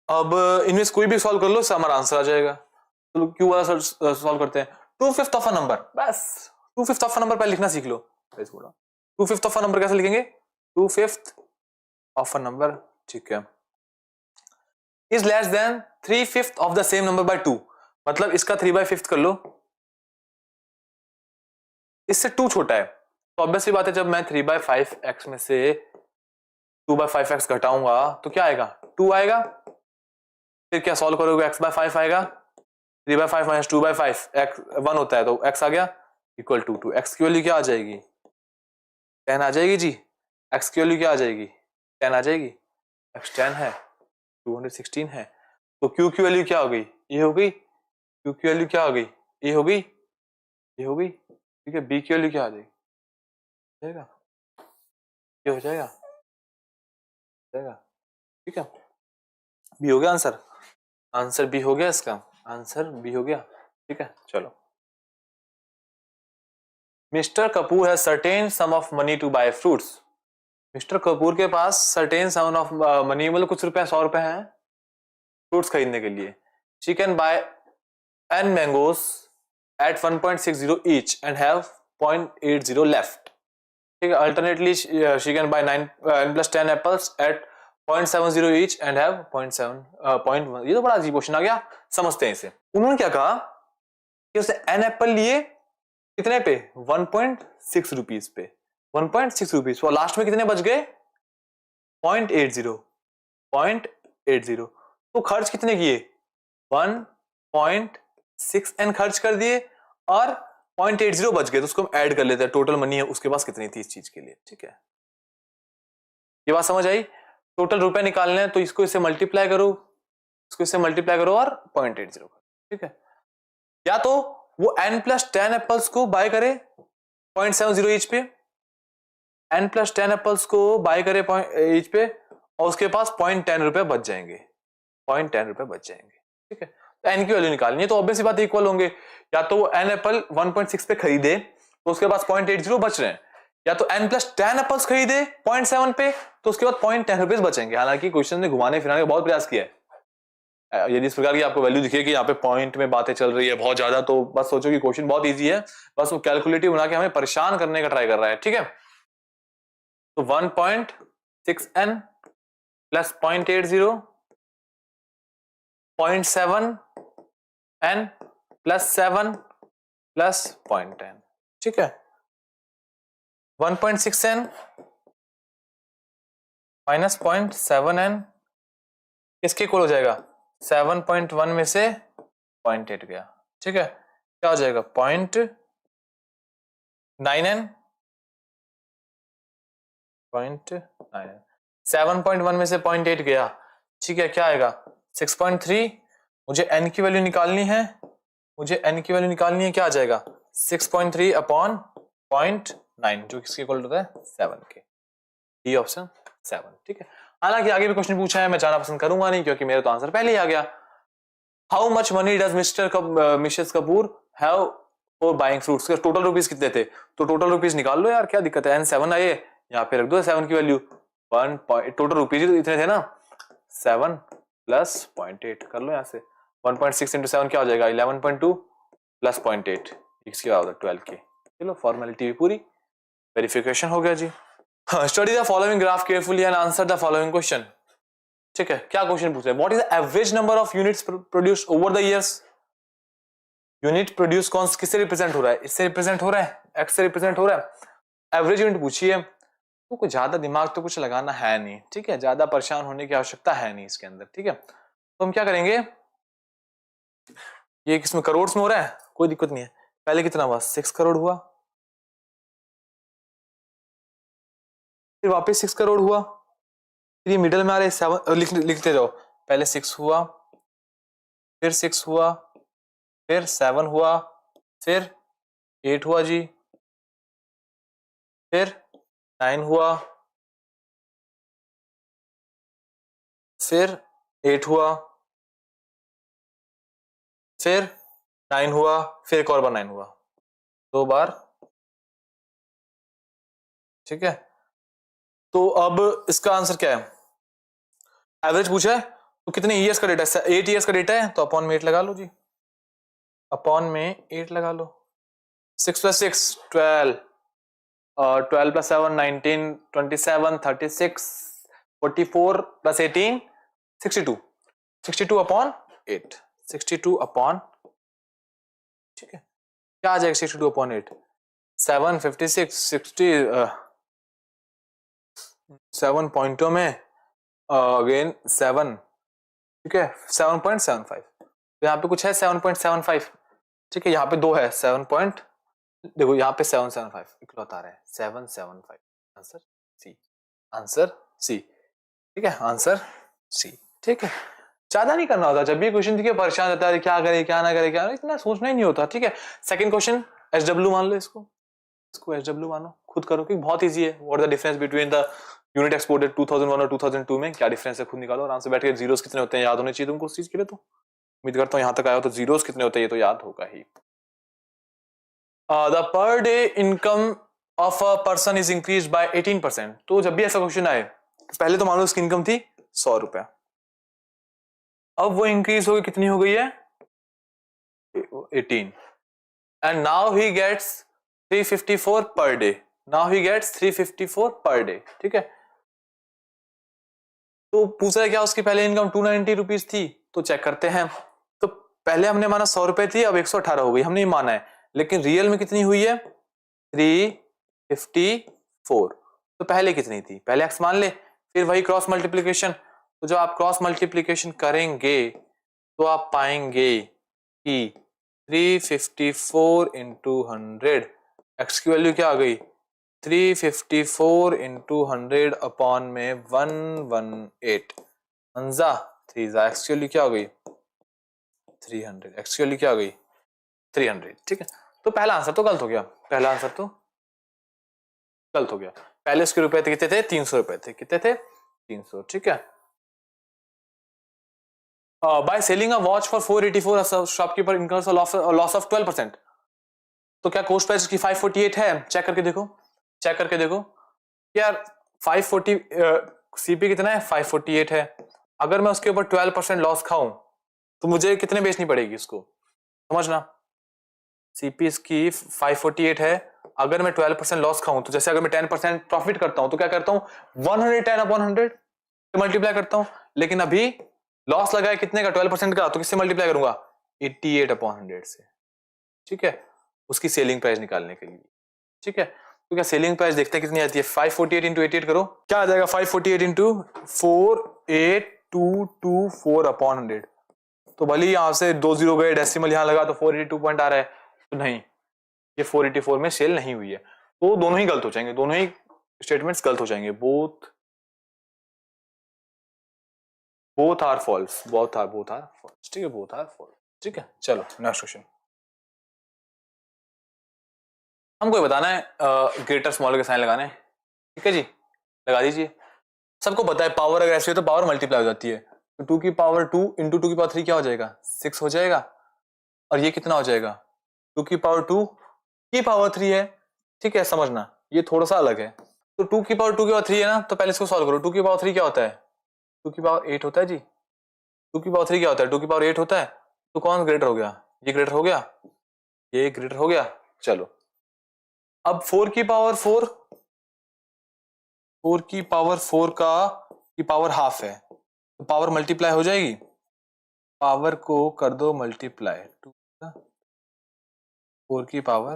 अब इनमें से कोई भी सॉल्व कर लो, इससे हमारा आंसर आ जाएगा। तो क्यू वाला सॉल्व करते हैं, 2/5 ऑफ अ नंबर, बस 2/5 ऑफ अ नंबर पहले लिखना सीख लो, 2/5 ऑफ अ नंबर कैसे लिखेंगे, 2/5 ऑफ अ नंबर, ठीक है, is less then 3/5 of the same number by 2, मतलब इसका 3/5 कर लो, इससे 2 छोटा है, तो ऑब्वियसली बात है जब मैं 3/5 x में से 2/5 x घटाऊंगा तो क्या आएगा 2 आएगा, फिर क्या सॉल्व करोगे x/5 आएगा, 3/5 माइनस 2/5 x 1 होता है तो x आ गया इक्वल टू 2, x की वैल्यू क्या आ जाएगी 10 आ जाएगी जी, x की वैल्यू क्या आ जाएगी 10 आ जाएगी, x 10 है, 216 है, तो q की वैल्यू क्या हो गई, ये हो गई, q की वैल्यू क्या हो गई, ये हो गई, ये हो गई, ठीक है। b की वैल्यू क्या आ जाएगी, जाएगा, ये हो जाएगा, ठीक है, बी हो गया आंसर, आंसर बी हो गया, इसका आंसर बी हो गया, ठीक है। चलो, mister Kapoor has certain sum of money to buy fruits, mister Kapoor के पास सर्टेन सम ऑफ मनी मतलब कुछ रुपए 100 रुपए हैं फ्रूट्स खरीदने के लिए, she can buy n mangoes at 1.60 each and have 0.80 left, ठीक है। Alternately she can buy 9 + 10 apples at 0.70 each and have 0.1, ये तो बड़ा अजीब क्वेश्चन आ गया, समझते हैं इसे। उन्होंने क्या कहा कि उसने n एप्पल लिए कितने पे 1.6 रुपीज पे, 1.6 रुपीज, और लास्ट में कितने बच गए 0.80, तो खर्च कितने किए 1.6 n खर्च कर दिए और 0.80 बच गए, तो उसको हम ऐड कर लेते हैं, टोटल मनी है उसके पास कितनी थी इस चीज के लिए, ठीक है। ये बात समझ आई, टोटल रुपए निकालने हैं तो इसको इससे मल्टीप्लाई करो, इसको इससे मल्टीप्लाई करो और 0.80 करो, ठीक है। या तो वो n+10 एप्पल्स को बाय करे 0.70 ईच पे, n+10 एप्पल्स को बाय करे ईच पे, और उसके पास 0.10 रुपए बच जाएंगे, 0.10 रुपए बच जाएंगे, ठीक है। तो n की वैल्यू निकालनी है, तो ऑब्वियस बात इक्वल होंगे। या तो वो n एप्पल 1.6 पे खरीदे तो उसके पास 0.80 बच रहे हैं, या तो n+10 एप्पल्स खरीदे 0.7 पे तो उसके बाद 0.10 रुपीज बचेंगे। हालांकि क्वेश्चन ने घुमाने फिराने का बहुत प्रयास किया है। यदि इस प्रकार की आपको वैल्यू दिखे कि यहाँ पे पॉइंट में बातें चल रही है बहुत ज्यादा, तो बस सोचो कि क्वेश्चन बहुत इजी है, बस वो कैलकुलेटिव बना के हमें परेशान करने का ट्राई कर रहा है, ठीक है। तो 1.6n plus 0.80, 0.7n plus 7 plus 0.10, ठीक है। 1.6n माइनस 0.7n किसके इक्वल हो जाएगा? 7.1 में से 0.8 गया, ठीक है। क्या हो जाएगा? 0.9n, 7.1 में से 0.8 गया, ठीक है। क्या आएगा? 6.3। मुझे n की वैल्यू निकालनी है, क्या आ जाएगा? 6.3 अपॉन 0.9 जो किसके इक्वल होता है? 7 के। डी ऑप्शन 7, ठीक है। हालांकि आगे भी क्वेश्चन पूछा है, मैं जाना पसंद करूंगा नहीं क्योंकि मेरा तो आंसर पहले ही आ गया। How much money does Mrs Kapoor have for buying fruits? Total rupees कितने थे? तो टोटल रुपीज निकाल लो यार, क्या दिक्कत है। n7 आए, यहाँ पे रख दो 7 की वैल्यू। टोटल रुपीज इतने थे ना, 7 प्लस 0.8 कर लो यहाँ से। 1.6 इंटू 7 क्या हो जाएगा? 11.2 प्लस 0.8 इसके बाद 12 के। चलो फॉर्मेलिटी भी पूरी, वेरिफिकेशन हो गया जी। Study the following graph carefully and answer the following question, ठीक है। क्या क्वेश्चन पूछ रहे हैं? What is the average number of units produced over the years? Unit produce कौन किससे रिप्रेजेंट हो रहा है? इससे रिप्रेजेंट हो रहा है, एक्स से रिप्रेजेंट हो रहा है। एवरेज यूनिट पूछी है तो कुछ ज्यादा दिमाग तो कुछ लगाना है नहीं, ठीक है। ज्यादा परेशान होने की आवश्यकता है नहीं इसके अंदर, ठीक है। तो हम क्या करेंगे, ये किसमें करोड़ में हो रहा है, कोई दिक्कत नहीं है। पहले कितना हुआ? 6 करोड़ हुआ, फिर वापस 6 करोड़ हुआ, फिर ये मिडल में आ रहे 7, लिखते जाओ। पहले 6 हुआ, फिर 6 हुआ, फिर 7 हुआ, फिर 8 हुआ जी, फिर 9 हुआ, फिर 8 हुआ, फिर 9 हुआ, फिर एक और बार 9 हुआ, 2 बार, ठीक है। तो अब इसका आंसर क्या है? एवरेज पूछा है तो कितने ईयर्स का डेटा है? 8 ईयर्स का डेटा है तो अपॉन में 8 लगा लो जी, अपॉन में 8 लगा लो। 6 plus 6 12, 12 plus 7 19, 27, 36, 44 plus 18 62, 62 upon 8, 62 upon, ठीक है। क्या आ जाएगा 62 अपॉन 8? 7 56 60, 7 पॉइंटों में अगेन 7, ठीक है। 7.75, तो यहाँ पे कुछ है 7.75, ठीक है। यहाँ पे 2 है 7 पॉइंट, देखो यहाँ पे 775 इकलौता रहा है 775। आंसर सी, आंसर सी, ठीक है, आंसर सी, ठीक है। ज्यादा नहीं करना होता, जब भी क्वेश्चन दिखे परेशान रहता है क्या करे क्या ना करे, क्या इतना सोचना ही नहीं होता, ठीक है। सेकंड क्वेश्चन SW मान लो, इसको SW मानो, खुद करो क्योंकि बहुत इजी है। What the difference between the unit exported 2001 और 2002 में? क्या डिफरेंस है खुद निकालो आराम से बैठ के। जीरोस कितने होते हैं याद होने चाहिए तुमको उस चीज के लिए, तो उम्मीद करता हूं यहां तक आया हो तो जीरोस कितने होते हैं ये तो याद होगा ही। The per day income of a person is increase by 18%। तो जब भी ऐसा क्वेश्चन आए तो पहले तो मान लो उसकी इनकम थी 100 रुपया, अब वो इंक्रीज हो गई, कितनी हो गई है? 18, and now he gets 354 per day, now he gets 354 per day, ठीक है। तो पूछा है क्या उसकी पहले इनकम 290 रुपीज थी, तो चेक करते हैं। तो पहले हमने माना 100 रुपए थी, अब 118 हो गई, हमने माना है, लेकिन रियल में कितनी हुई है? 354। तो पहले कितनी थी? पहले एक्स मान ले, फिर वही क्रॉस मल्टीप्लीकेशन। तो जब आप क्रॉस मल्टीप्लीकेशन करेंगे तो आप पाएंगे कि 354 इंटू 100, एक्स की वैल्यू क्या आ गई? 354 इंटू 100 अपॉन में 118, अंजा 3 एक्स की वैल्यू क्या हो गई 300, एक्स की वैल्यू क्या हो गई 300। ठीक है, तो पहला आंसर तो गलत हो गया, पहला आंसर तो गलत हो गया। पहले उसके रुपए थे कितने थे 300 रुपए थे, कितने थे 300। ठीक है, by selling a watch for 484 shopkeeper incurs a loss of 12%। तो क्या कॉस्ट प्राइस उसकी 548 है? चेक करके देखो, चेक करके देखो यार। 540 सीपी कितना है 548 है। अगर मैं उसके ऊपर 12% लॉस खाऊं तो मुझे कितने बेचनी पड़ेगी उसको, समझना। सीपी इसकी 548 है, अगर मैं 12% लॉस खाऊं तो जैसे अगर मैं 10% प्रॉफिट करता हूं तो क्या करता हूं 110 अपॉन 100 मल्टीप्लाई करता हूं। लेकिन अभी लॉस लगा है कितने का 12% का, तो किससे मल्टीप्लाई करूंगा 88 अपॉन 100 से। ठीक है, उसकी सेलिंग प्राइस निकालने के लिए। ठीक है, तो क्या सेलिंग प्राइस देखते हैं कितनी आती है 548 इंटू 88 करो, क्या आ जाएगा 548 इंटू 48224 अपॉन 100। तो भले ही यहां से 2 जीरो गए, डेसिमल यहां लगा तो 482 पॉइंट आ रहा है, तो नहीं, ये 484 में सेल नहीं हुई है। तो दोनों ही गलत हो जाएंगे, दोनों ही स्टेटमेंट्स गलत हो जाएंगे। Both are false, both are false. ठीक है, बोथ आर फॉल्स। ठीक है, चलो नेक्स्ट क्वेश्चन। हमको बताना है ग्रेटर स्मॉलर के साइन लगाने। ठीक है जी, लगा दीजिए। सबको पता है पावर अगर ऐसी हो तो पावर मल्टीप्लाई हो जाती है, तो 2 की पावर 2 इंटू 2 की पावर 3 क्या हो जाएगा 6 हो जाएगा। और ये कितना हो जाएगा 2 की पावर 2 की पावर 3 है। ठीक है, समझना ये थोड़ा सा अलग है। तो 2 की पावर 2 की पावर 3 है ना, तो पहले इसको सॉल्व करो। 2 की पावर 3 क्या होता है 2 की पावर 8 होता है जी। 2 की पावर 3 क्या होता है 2 की पावर 8 होता है। तो कौन ग्रेटर हो गया, ये ग्रेटर हो गया, ये ग्रेटर हो गया। चलो अब 4 की पावर 4 की पावर 4 का की पावर हाफ है, तो पावर मल्टीप्लाई हो जाएगी। पावर को कर दो मल्टीप्लाई, 4 की पावर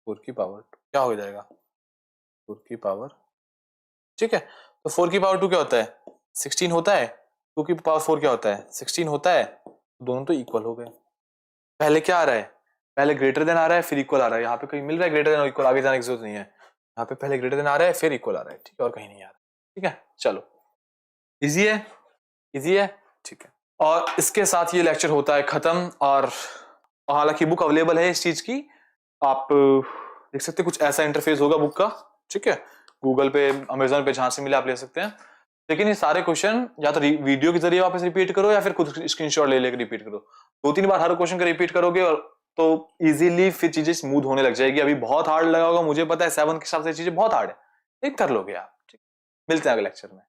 4 क्या हो जाएगा 4 की पावर। ठीक है, तो 4 की पावर 2 क्या होता है 16 होता है, 2 की पावर 4 क्या होता है 16 होता है। दोनों तो इक्वल हो गए। पहले क्या आ रहा है, पहले ग्रेटर देन आ रहा है फिर इक्वल आ रहा है। यहाँ पे कहीं मिल रहा है ग्रेटर देन और इक्वल, आगे जाने की जरूरत नहीं है। यहाँ पे पहले ग्रेटर देन आ रहा है फिर इक्वल आ रहा है। ठीक है, और कहीं नहीं आ रहा। ठीक है, चलो इजी है, इजी है। ठीक है, और इसके साथ ये लेक्चर होता है खत्म। और हालांकि बुक अवेलेबल है इस चीज की, आप देख सकते हैं, कुछ ऐसा इंटरफेस होगा बुक का। ठीक है, गूगल पे अमेजोन पे जहां से मिले आप ले सकते हैं। लेकिन ये सारे क्वेश्चन या तो वीडियो के जरिए वापस रिपीट करो या फिर खुद स्क्रीनशॉट ले लेकर रिपीट करो। 2-3 बार हर क्वेश्चन का रिपीट करोगे और तो इजीली फिर चीजें स्मूथ होने लग जाएगी। अभी बहुत हार्ड लगा होगा मुझे पता है, 7 के हिसाब से चीजें बहुत हार्ड है, लेकिन कर लोगे आप। ठीक, मिलते हैं अगले लेक्चर में।